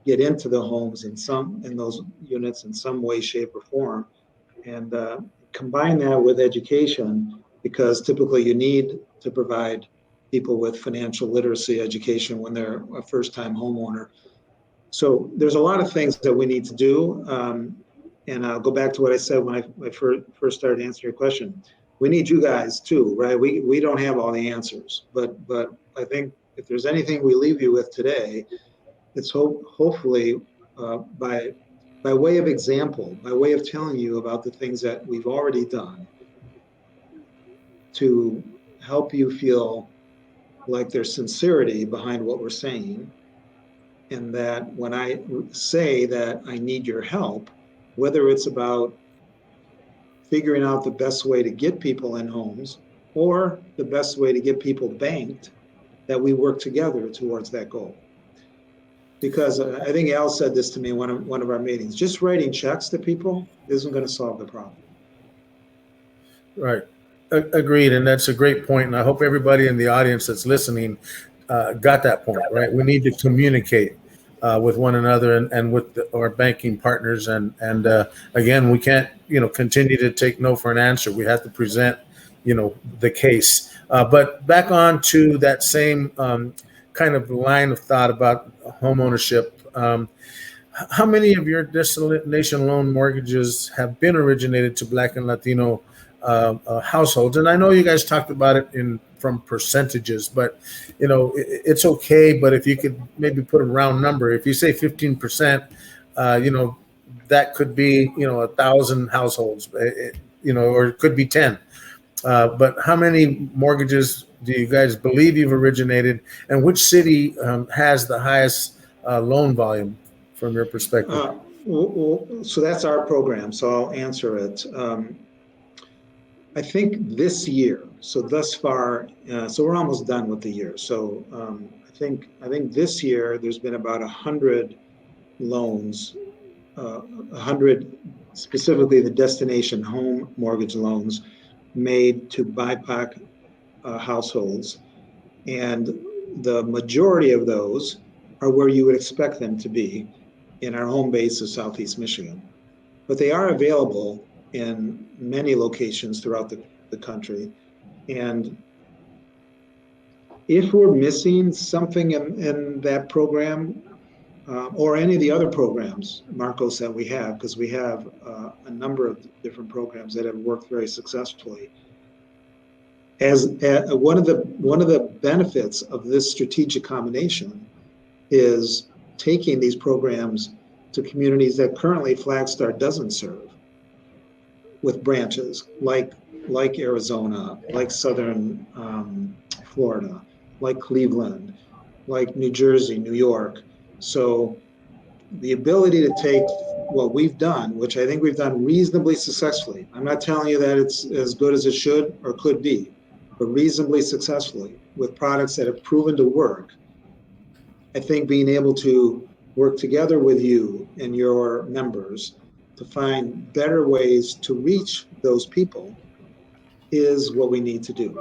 get into the homes in those units in some way, shape, or form, and combine that with education, because typically you need to provide people with financial literacy education when they're a first-time homeowner. So there's a lot of things that we need to do. And I'll go back to what I said when I first started answering your question. We need you guys too, right? We don't have all the answers, but I think if there's anything we leave you with today, it's hopefully by way of example, by way of telling you about the things that we've already done to help you feel like there's sincerity behind what we're saying. And that when I say that I need your help, whether it's about figuring out the best way to get people in homes or the best way to get people banked, that we work together towards that goal. Because I think Al said this to me in one of our meetings, just writing checks to people isn't going to solve the problem. Right. Agreed. And that's a great point. And I hope everybody in the audience that's listening got that point, right? We need to communicate with one another and with our banking partners. And again, we can't, continue to take no for an answer. We have to present, the case. But back on to that same kind of line of thought about home ownership. How many of your destination loan mortgages have been originated to Black and Latino households? And I know you guys talked about it from percentages, but it's okay. But if you could maybe put a round number, if you say 15%, that could be 1,000 households, or it could be 10. But how many mortgages do you guys believe you've originated, and which city has the highest loan volume from your perspective? So that's our program. So I'll answer it. I think this year, so thus far, so we're almost done with the year. So I think this year there's been about 100 loans, 100 specifically the destination home mortgage loans made to BIPOC households, and the majority of those are where you would expect them to be in our home base of Southeast Michigan. But they are available in many locations throughout the country. And if we're missing something in that program, or any of the other programs, Marcos, that we have, because we have a number of different programs that have worked very successfully. As one of the benefits of this strategic combination is taking these programs to communities that currently Flagstar doesn't serve, with branches like Arizona, like Southern Florida, like Cleveland, like New Jersey, New York. So the ability to take what we've done, which I think we've done reasonably successfully. I'm not telling you that it's as good as it should or could be, but reasonably successfully with products that have proven to work, I think being able to work together with you and your members to find better ways to reach those people is what we need to do.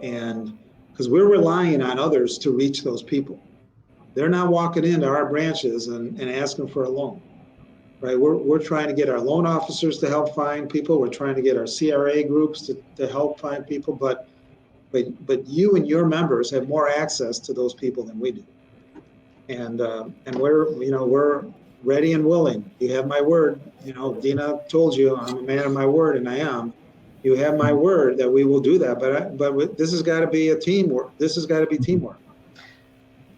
And because we're relying on others to reach those people. They're not walking into our branches and asking for a loan, right? We're trying to get our loan officers to help find people. We're trying to get our CRA groups to help find people, but you and your members have more access to those people than we do. And we're ready and willing. You have my word. Dina told you I'm a man of my word, and I am. You have my word that we will do that. But this has got to be a teamwork. This has got to be teamwork.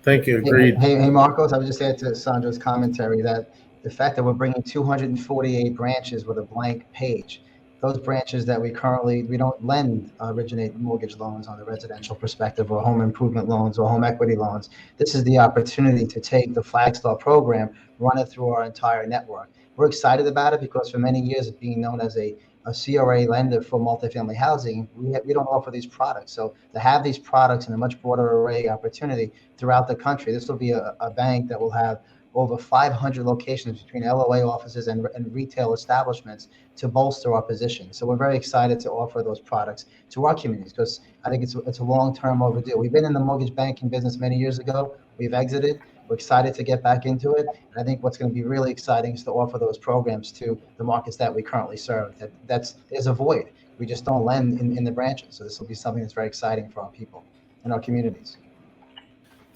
Thank you. Agreed. Hey, Marcos, I would just add to Sandra's commentary that the fact that we're bringing 248 branches with a blank page, those branches that we don't originate mortgage loans on the residential perspective or home improvement loans or home equity loans. This is the opportunity to take the Flagstar program, run it through our entire network. We're excited about it because for many years of being known as a CRA lender for multifamily housing, we don't offer these products. So to have these products in a much broader array opportunity throughout the country, this will be a bank that will have over 500 locations between LOA offices and retail establishments to bolster our position. So we're very excited to offer those products to our communities because I think it's a long-term overdue. We've been in the mortgage banking business many years ago. We've exited. We're excited to get back into it. And I think what's going to be really exciting is to offer those programs to the markets that we currently serve. There's a void. We just don't lend in the branches. So this will be something that's very exciting for our people and our communities.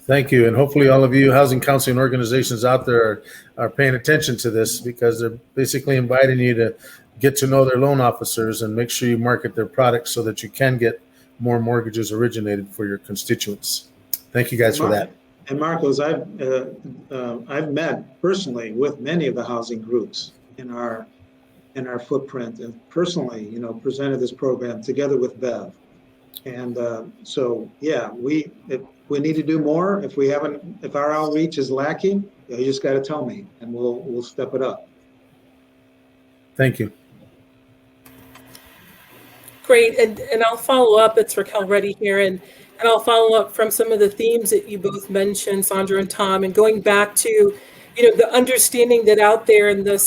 Thank you. And hopefully all of you housing counseling organizations out there are paying attention to this because they're basically inviting you to get to know their loan officers and make sure you market their products so that you can get more mortgages originated for your constituents. Thank you guys for that. And Marcos, I've met personally with many of the housing groups in our footprint, and personally, presented this program together with Bev. And so, yeah, if we need to do more. If our outreach is lacking, you just got to tell me, and we'll step it up. Thank you. Great, and I'll follow up. It's Racquel Reddie here, and I'll follow up from some of the themes that you both mentioned, Sandra and Tom, and going back to, the understanding that out there in the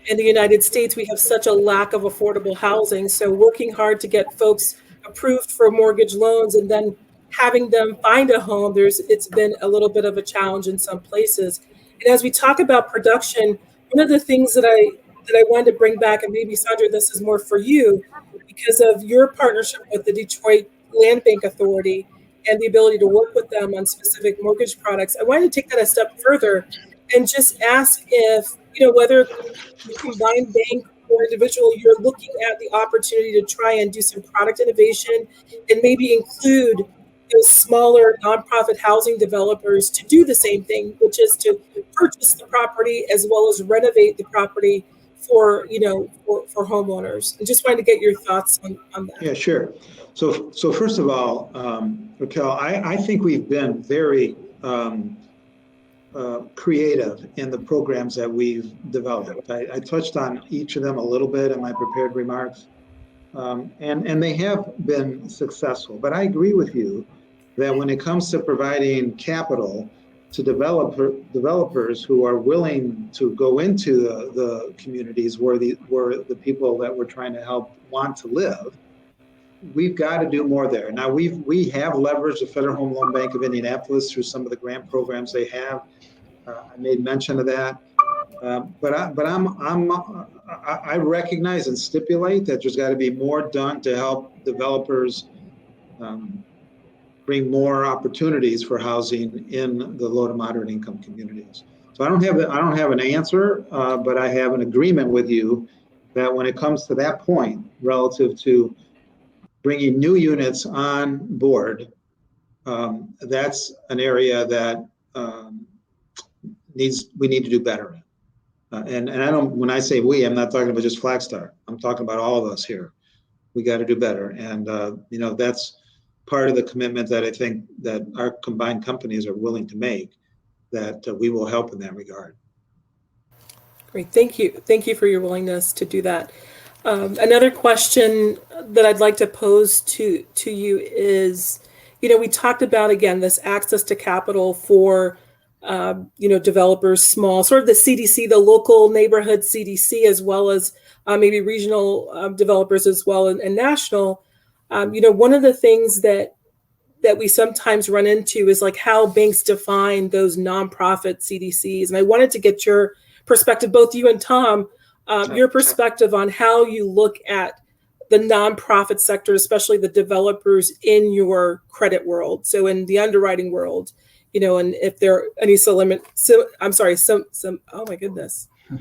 United States, we have such a lack of affordable housing. So working hard to get folks approved for mortgage loans and then having them find a home, it's been a little bit of a challenge in some places. And as we talk about production, one of the things that I wanted to bring back, and maybe Sandra, this is more for you, because of your partnership with the Detroit Land Bank Authority and the ability to work with them on specific mortgage products, I wanted to take that a step further and just ask if, whether the combined bank or individual, you're looking at the opportunity to try and do some product innovation and maybe include those smaller nonprofit housing developers to do the same thing, which is to purchase the property as well as renovate the property for homeowners. I just wanted to get your thoughts on that. Yeah, sure. So first of all, Racquel, I think we've been very creative in the programs that we've developed. I touched on each of them a little bit in my prepared remarks, and they have been successful. But I agree with you that when it comes to providing capital to developers who are willing to go into the communities where the people that we're trying to help want to live, we've got to do more there. Now we have leveraged the Federal Home Loan Bank of Indianapolis through some of the grant programs they have. I made mention of that, but I recognize and stipulate that there's got to be more done to help developers bring more opportunities for housing in the low to moderate income communities. So I don't have an answer, but I have an agreement with you that when it comes to that point relative to bringing new units on board, that's an area that we need to do better in. And I don't, when I say we, I'm not talking about just Flagstar. I'm talking about all of us here. We got to do better. And, that's part of the commitment that I think that our combined companies are willing to make, that we will help in that regard. Great. Thank you. Thank you for your willingness to do that. Another question that I'd like to pose to you is, we talked about, again, this access to capital for, developers, small, sort of the CDC, the local neighborhood CDC, as well as maybe regional developers as well, and national. One of the things that we sometimes run into is like how banks define those nonprofit CDCs. And I wanted to get your perspective, both you and Tom, your perspective on how you look at the nonprofit sector, especially the developers in your credit world. So in the underwriting world, and if there are any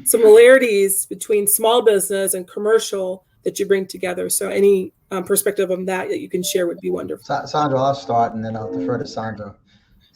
similarities between small business and commercial that you bring together. So any perspective on that you can share would be wonderful. Sandra, I'll start and then I'll defer to Sandra.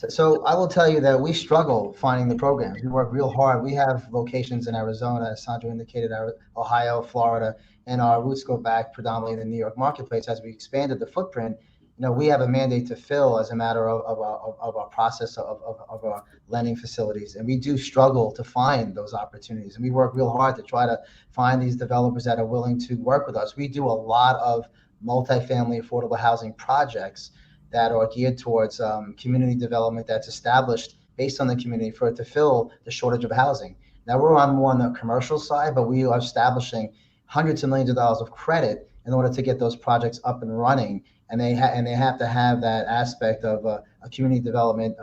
So I will tell you that we struggle finding the programs. We work real hard. We have locations in Arizona, as Sandra indicated, Ohio, Florida, and our roots go back predominantly in the New York marketplace. As we expanded the footprint, we have a mandate to fill as a matter of our process of our lending facilities. And we do struggle to find those opportunities. And we work real hard to try to find these developers that are willing to work with us. We do a lot of multifamily affordable housing projects that are geared towards community development that's established based on the community for it to fill the shortage of housing. Now we're more on the commercial side, but we are establishing hundreds of millions of dollars of credit in order to get those projects up and running. And they have to have that aspect of a community development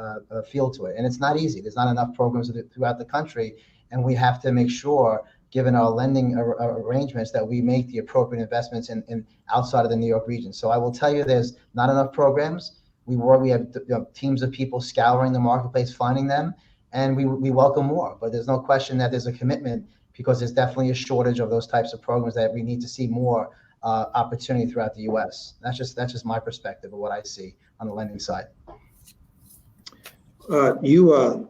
feel to it. And it's not easy. There's not enough programs throughout the country. And we have to make sure, given our lending arrangements, that we make the appropriate investments in outside of the New York region. So I will tell you, there's not enough programs. We have teams of people scouring the marketplace, finding them, and we welcome more. But there's no question that there's a commitment, because there's definitely a shortage of those types of programs that we need to see more opportunity throughout the U.S. That's just my perspective of what I see on the lending side. You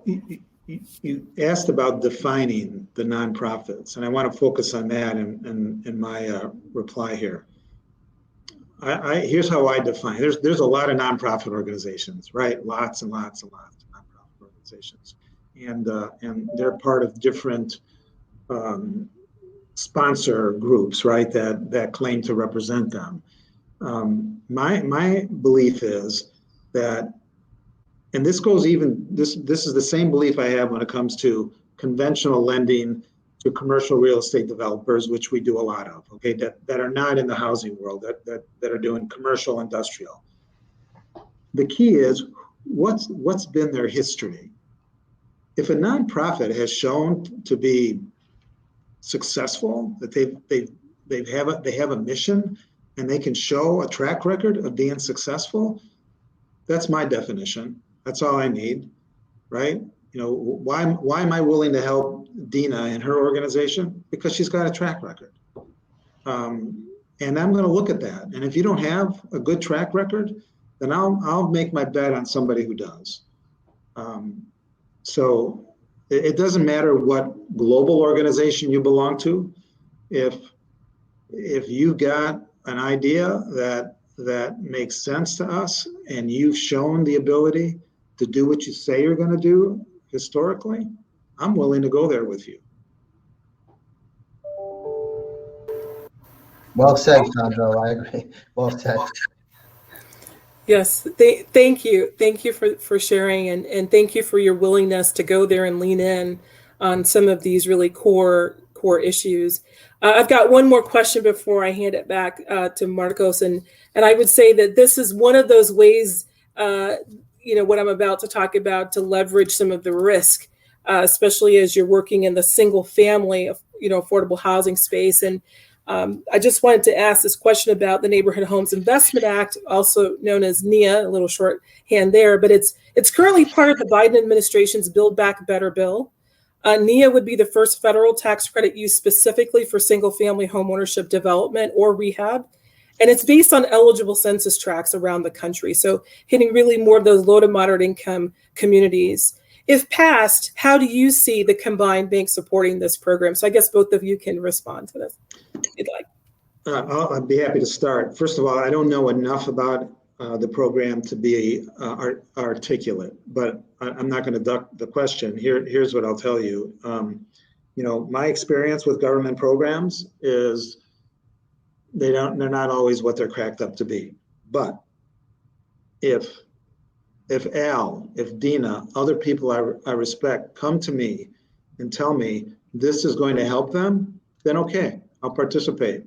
asked about defining the nonprofits, and I want to focus on that in my reply here. Here's how I define. There's a lot of nonprofit organizations, right? Lots and lots and lots of nonprofit organizations, and they're part of different sponsor groups, right? That claim to represent them. My belief is that. And this goes this is the same belief I have when it comes to conventional lending to commercial real estate developers, which we do a lot of, okay, that are not in the housing world, that are doing commercial industrial. The key is what's been their history. If a nonprofit has shown to be successful, that they have a mission and they can show a track record of being successful, that's my definition. That's all I need, right? Why am I willing to help Dina and her organization? Because she's got a track record. And I'm going to look at that. And if you don't have a good track record, then I'll make my bet on somebody who does. So it doesn't matter what global organization you belong to. If you've got an idea that makes sense to us, and you've shown the ability to do what you say you're going to do historically, I'm willing to go there with you. Well said, Sandro. I agree. Well said. Yes, thank you. Thank you for sharing, and thank you for your willingness to go there and lean in on some of these really core issues. I've got one more question before I hand it back to Marcos, and I would say that this is one of those ways, what I'm about to talk about, to leverage some of the risk, especially as you're working in the single family, affordable housing space. And I just wanted to ask this question about the Neighborhood Homes Investment Act, also known as NEA, a little shorthand there, but it's currently part of the Biden administration's Build Back Better bill. NEA would be the first federal tax credit used specifically for single-family homeownership development or rehab. And it's based on eligible census tracts around the country, so hitting really more of those low to moderate income communities. If passed, how do you see the combined bank supporting this program? So I guess both of you can respond to this if you'd like. I'd be happy to start. First of all, I don't know enough about the program to be articulate, but I'm not going to duck the question. Here's what I'll tell you. My experience with government programs is they're not always what they're cracked up to be. But if Al, if Dina, other people I respect come to me and tell me this is going to help them, then okay, I'll participate.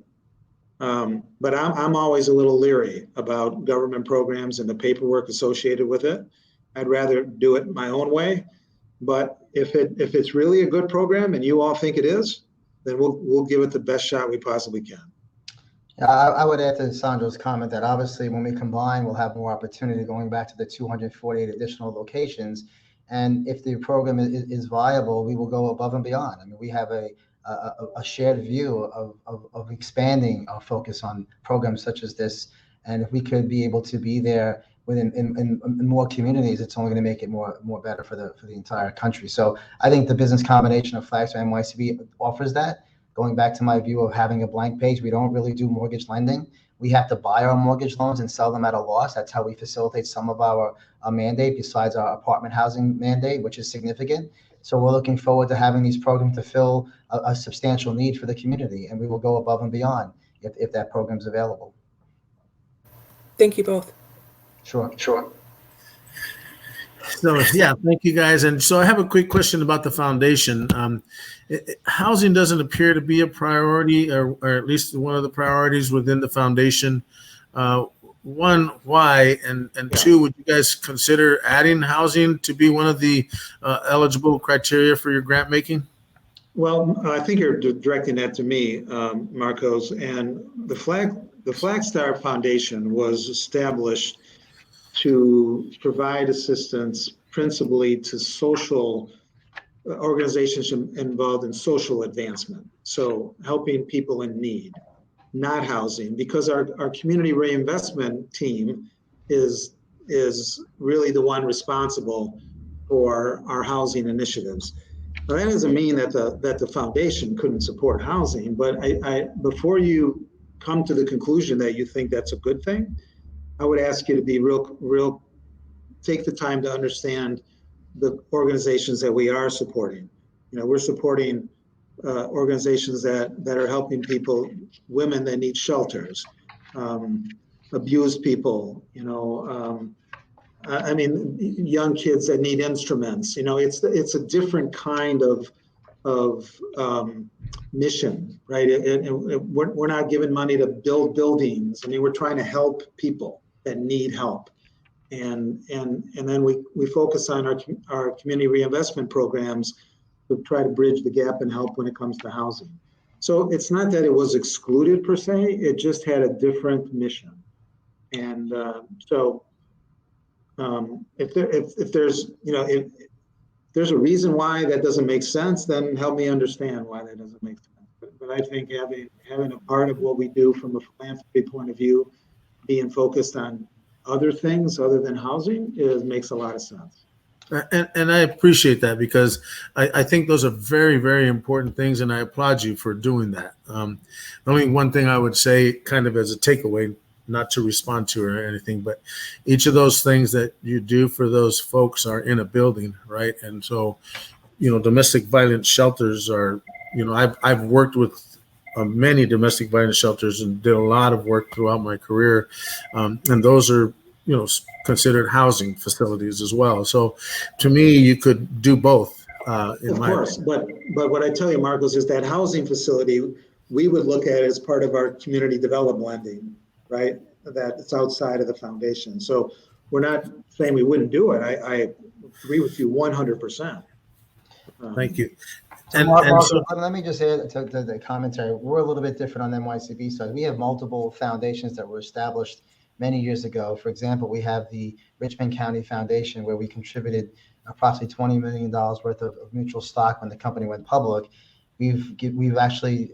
But I'm always a little leery about government programs and the paperwork associated with it. I'd rather do it my own way. But if it's really a good program and you all think it is, then we'll give it the best shot we possibly can. Yeah, I would add to Sandro's comment that obviously when we combine, we'll have more opportunity going back to the 248 additional locations. And if the program is viable, we will go above and beyond. I mean, we have a shared view of expanding our focus on programs such as this. And if we could be able to be there in more communities, it's only going to make it more better for the entire country. So I think the business combination of Flagstar and NYCB offers that. Going back to my view of having a blank page, we don't really do mortgage lending. We have to buy our mortgage loans and sell them at a loss. That's how we facilitate some of our mandate besides our apartment housing mandate, which is significant. So we're looking forward to having these programs to fill a substantial need for the community, and we will go above and beyond if that program is available. Thank you both. Sure. So yeah, thank you guys. And so I have a quick question about the foundation. Housing doesn't appear to be a priority, or at least one of the priorities within the foundation. One, why? And two, would you guys consider adding housing to be one of the eligible criteria for your grant making? Well, I think you're directing that to me, Marcos. And the Flagstar Foundation was established to provide assistance principally to social organizations involved in social advancement. So helping people in need, not housing, because our community reinvestment team is really the one responsible for our housing initiatives. Now, that doesn't mean that the foundation couldn't support housing, but before you come to the conclusion that you think that's a good thing, I would ask you to be real, take the time to understand the organizations that we are supporting. You know, we're supporting organizations that are helping people, women that need shelters, abused people, I mean, young kids that need instruments. You know, it's a different kind of mission, right? And we're not giving money to build buildings. I mean, we're trying to help people that need help, and then we focus on our community reinvestment programs to try to bridge the gap and help when it comes to housing. So it's not that it was excluded per se; it just had a different mission, and if there's a reason why that doesn't make sense, then help me understand why that doesn't make sense. But I think having a part of what we do from a philanthropy point of view, being focused on other things other than housing, makes a lot of sense. And I appreciate that, because I think those are very, very important things, and I applaud you for doing that. The only one thing I would say, kind of as a takeaway, not to respond to or anything, but each of those things that you do for those folks are in a building, right? And so, domestic violence shelters are, I've worked with many domestic violence shelters and did a lot of work throughout my career, and those are, considered housing facilities as well. So, to me, you could do both. Of course, but what I tell you, Marcos, is that housing facility we would look at as part of our community development lending, right? That it's outside of the foundation. So we're not saying we wouldn't do it. I agree with you 100%. Thank you. So Marcos, let me just add to the commentary. We're a little bit different on the NYCB side. We have multiple foundations that were established many years ago. For example, we have the Richmond County Foundation, where we contributed approximately $20 million worth of mutual stock when the company went public. We've actually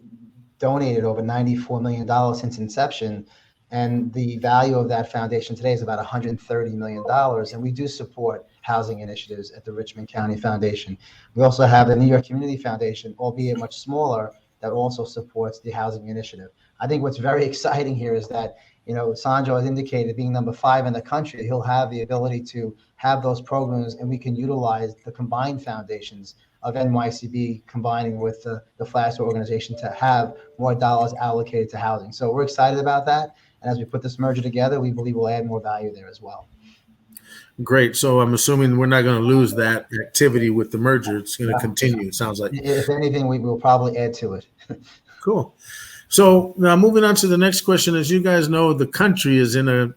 donated over $94 million since inception, and the value of that foundation today is about $130 million. And we do support housing initiatives at the Richmond County Foundation. We also have the New York Community Foundation, albeit much smaller, that also supports the housing initiative. I think what's very exciting here is that, Sandro has indicated, being number 5 in the country, he'll have the ability to have those programs, and we can utilize the combined foundations of NYCB combining with the Flagstar organization to have more dollars allocated to housing. So we're excited about that. And as we put this merger together, we believe we'll add more value there as well. Great. So I'm assuming we're not going to lose that activity with the merger. It's going to continue, it sounds like. If anything, we will probably add to it. Cool. So now moving on to the next question, as you guys know, the country is in a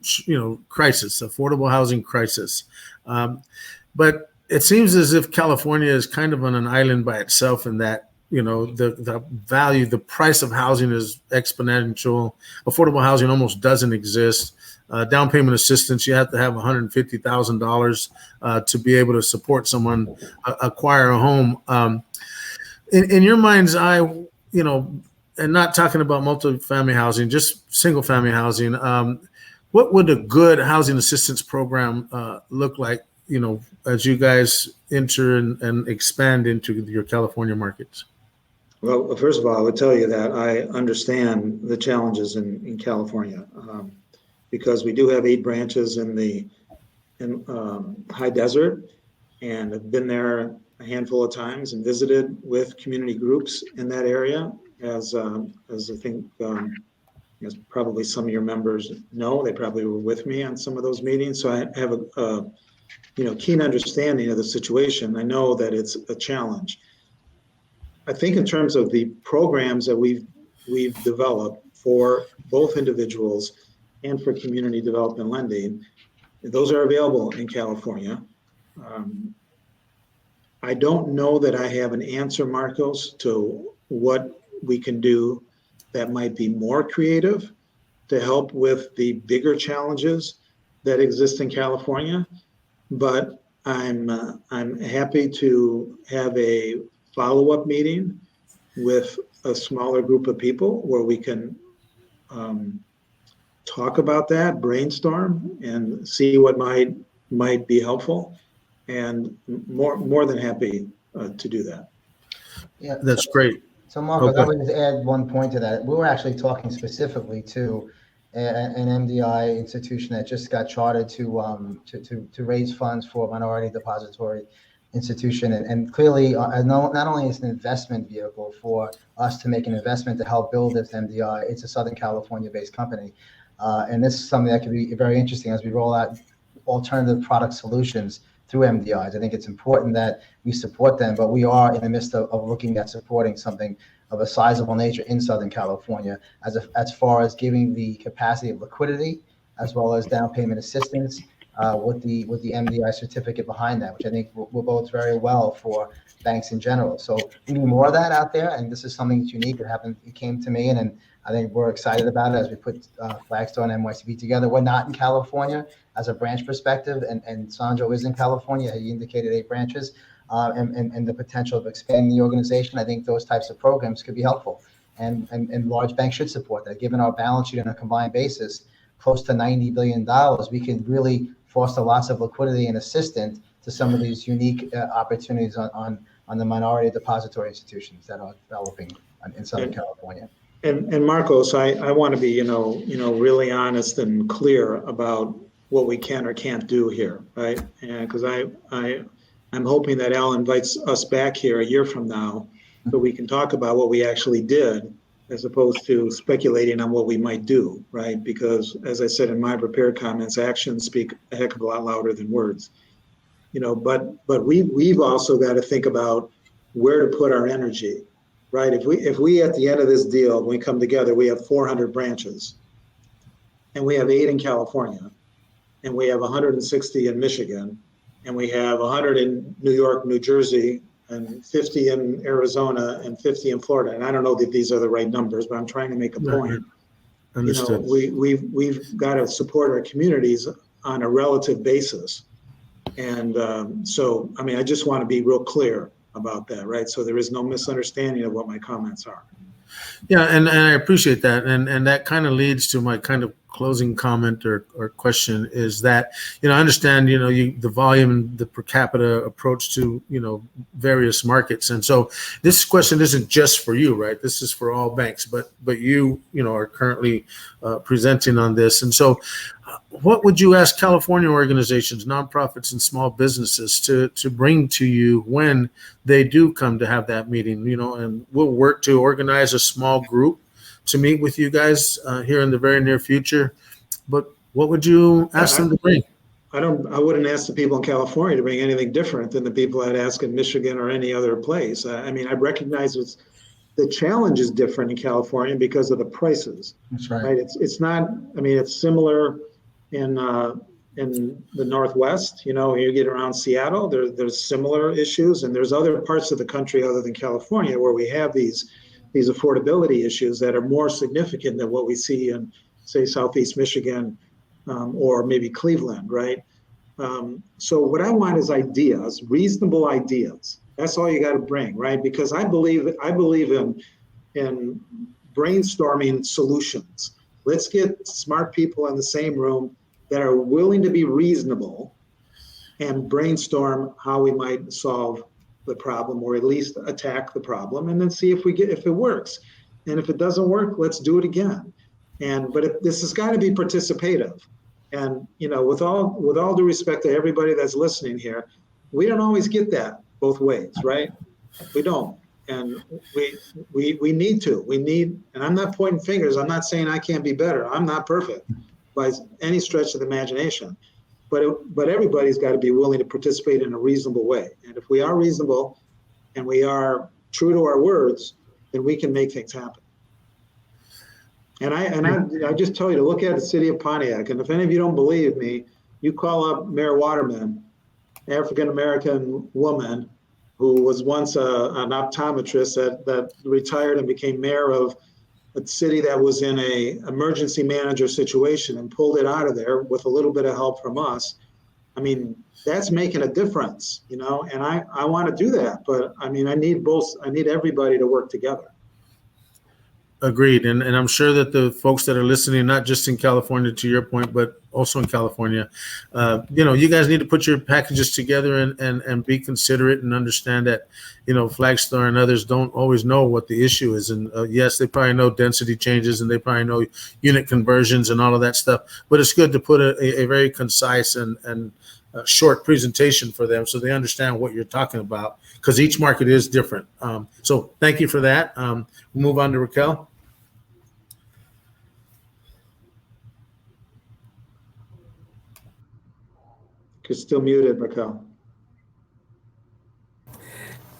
crisis, affordable housing crisis. But it seems as if California is kind of on an island by itself in that, the value, the price of housing is exponential. Affordable housing almost doesn't exist. Down payment assistance, you have to have $150,000 to be able to support someone acquire a home. In your mind's eye, and not talking about multifamily housing, just single family housing, what would a good housing assistance program look like, as you guys enter and expand into your California markets? Well, first of all, I would tell you that I understand the challenges in California because we do have 8 branches in the high desert, and I've been there a handful of times and visited with community groups in that area. As I think, as probably some of your members know, they probably were with me on some of those meetings. So I have a keen understanding of the situation. I know that it's a challenge. I think in terms of the programs that we've developed for both individuals and for community development lending, those are available in California. I don't know that I have an answer, Marcos, to what we can do that might be more creative to help with the bigger challenges that exist in California. But I'm happy to have a follow-up meeting with a smaller group of people where we can talk about that, brainstorm, and see what might be helpful. And more than happy to do that. Yeah, that's great. So, Marcos, I would just add one point to that. We were actually talking specifically to an MDI institution that just got chartered to raise funds for a minority depository institution, and clearly, not only is it an investment vehicle for us to make an investment to help build this MDI, it's a Southern California-based company, and this is something that could be very interesting as we roll out alternative product solutions through MDIs. I think it's important that we support them, but we are in the midst of looking at supporting something of a sizable nature in Southern California as far as giving the capacity of liquidity as well as down payment assistance with the MDI certificate behind that, which I think will bode very well for banks in general. So we need more of that out there, and this is something that's unique. It came to me, and I think we're excited about it as we put Flagstar and NYCB together. We're not in California as a branch perspective, and Sandro is in California. He indicated 8 branches, and the potential of expanding the organization. I think those types of programs could be helpful, and large banks should support that. Given our balance sheet on a combined basis, close to $90 billion, we can really foster lots of liquidity and assistance to some of these unique opportunities on the minority depository institutions that are developing in Southern California. And Marcos, I want to be, really honest and clear about what we can or can't do here, right? And because I'm hoping that Al invites us back here a year from now so we can talk about what we actually did as opposed to speculating on what we might do, right? Because as I said in my prepared comments, actions speak a heck of a lot louder than words. But we've also got to think about where to put our energy, right? If we at the end of this deal, when we come together, we have 400 branches, and we have 8 in California, and we have 160 in Michigan, and we have 100 in New York, New Jersey, and 50 in Arizona, and 50 in Florida. And I don't know that these are the right numbers, but I'm trying to make a point. Understood. We've got to support our communities on a relative basis. And so, I just want to be real clear about that, right? So there is no misunderstanding of what my comments are. Yeah, and I appreciate that. And that kind of leads to my kind of closing comment or question is that, I understand, the volume, the per capita approach to, various markets. And so this question isn't just for you, right? This is for all banks, but you, are currently presenting on this. And so what would you ask California organizations, nonprofits, and small businesses to bring to you when they do come to have that meeting? And we'll work to organize a small group to meet with you guys here in the very near future. But what would you ask them to bring? I wouldn't ask the people in California to bring anything different than the people I'd ask in Michigan or any other place. I mean, I recognize the challenge is different in California because of the prices. That's right. Right? It's not. I mean, it's similar in the Northwest. You get around Seattle, there's similar issues, and there's other parts of the country other than California where we have these affordability issues that are more significant than what we see in, say, Southeast Michigan or maybe Cleveland, right? So what I want is ideas, reasonable ideas. That's all you got to bring, right? Because I believe in brainstorming solutions. Let's get smart people in the same room that are willing to be reasonable and brainstorm how we might solve the problem, or at least attack the problem, and then see if it works. And if it doesn't work, let's do it again. But this has got to be participative. And with all due respect to everybody that's listening here, we don't always get that both ways, right? We don't. And we need to. And I'm not pointing fingers. I'm not saying I can't be better. I'm not perfect by any stretch of the imagination. But everybody's got to be willing to participate in a reasonable way. And if we are reasonable and we are true to our words, then we can make things happen. And I just tell you to look at the city of Pontiac. And if any of you don't believe me, you call up Mayor Waterman, African-American woman who was once an optometrist that retired and became mayor of a city that was in a emergency manager situation and pulled it out of there with a little bit of help from us. I mean, that's making a difference, and I want to do that. But I mean, I need everybody to work together. Agreed. And I'm sure that the folks that are listening, not just in California, to your point, but also in California, you guys need to put your packages together and be considerate and understand that, Flagstar and others don't always know what the issue is. And yes, they probably know density changes and they probably know unit conversions and all of that stuff. But it's good to put a very concise and short presentation for them so they understand what you're talking about, because each market is different. So thank you for that. We'll move on to Racquel. You're still muted, Racquel.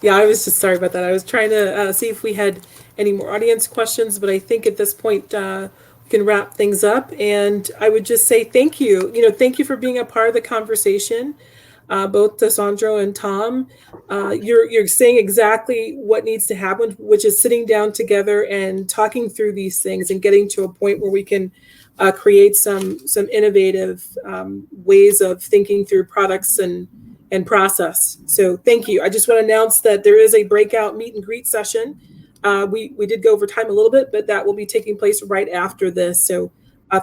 Yeah, I was just sorry about that. I was trying to see if we had any more audience questions, but I think at this point we can wrap things up. And I would just say thank you. Thank you for being a part of the conversation, both to Sandro and Tom. You're saying exactly what needs to happen, which is sitting down together and talking through these things and getting to a point where we can create some innovative ways of thinking through products and process. So thank you. I just want to announce that there is a breakout meet and greet session. We did go over time a little bit, but that will be taking place right after this. So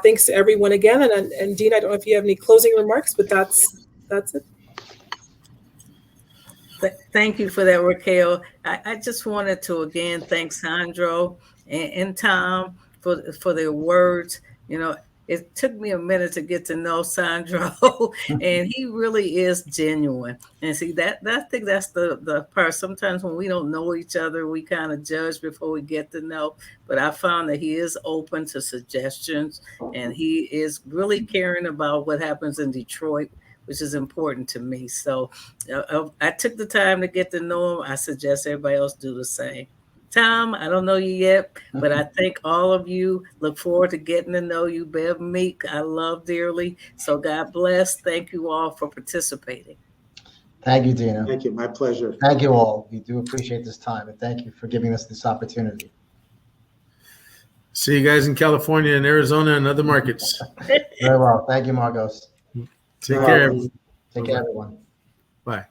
thanks to everyone again. And Dina, I don't know if you have any closing remarks, but that's it. Thank you for that, Racquel. I just wanted to again thank Sandro and Tom for their words. It took me a minute to get to know Sandro, and he really is genuine. And see, I think that's the part. Sometimes when we don't know each other, we kind of judge before we get to know. But I found that he is open to suggestions, and he is really caring about what happens in Detroit, which is important to me. So I took the time to get to know him. I suggest everybody else do the same. Tom, I don't know you yet, but I thank all of you. Look forward to getting to know you. Bev Meek, I love dearly. So God bless. Thank you all for participating. Thank you, Dina. Thank you. My pleasure. Thank you all. We do appreciate this time, and thank you for giving us this opportunity. See you guys in California and Arizona and other markets. Very well. Thank you, Margos. Take care. Take care, everyone. Bye.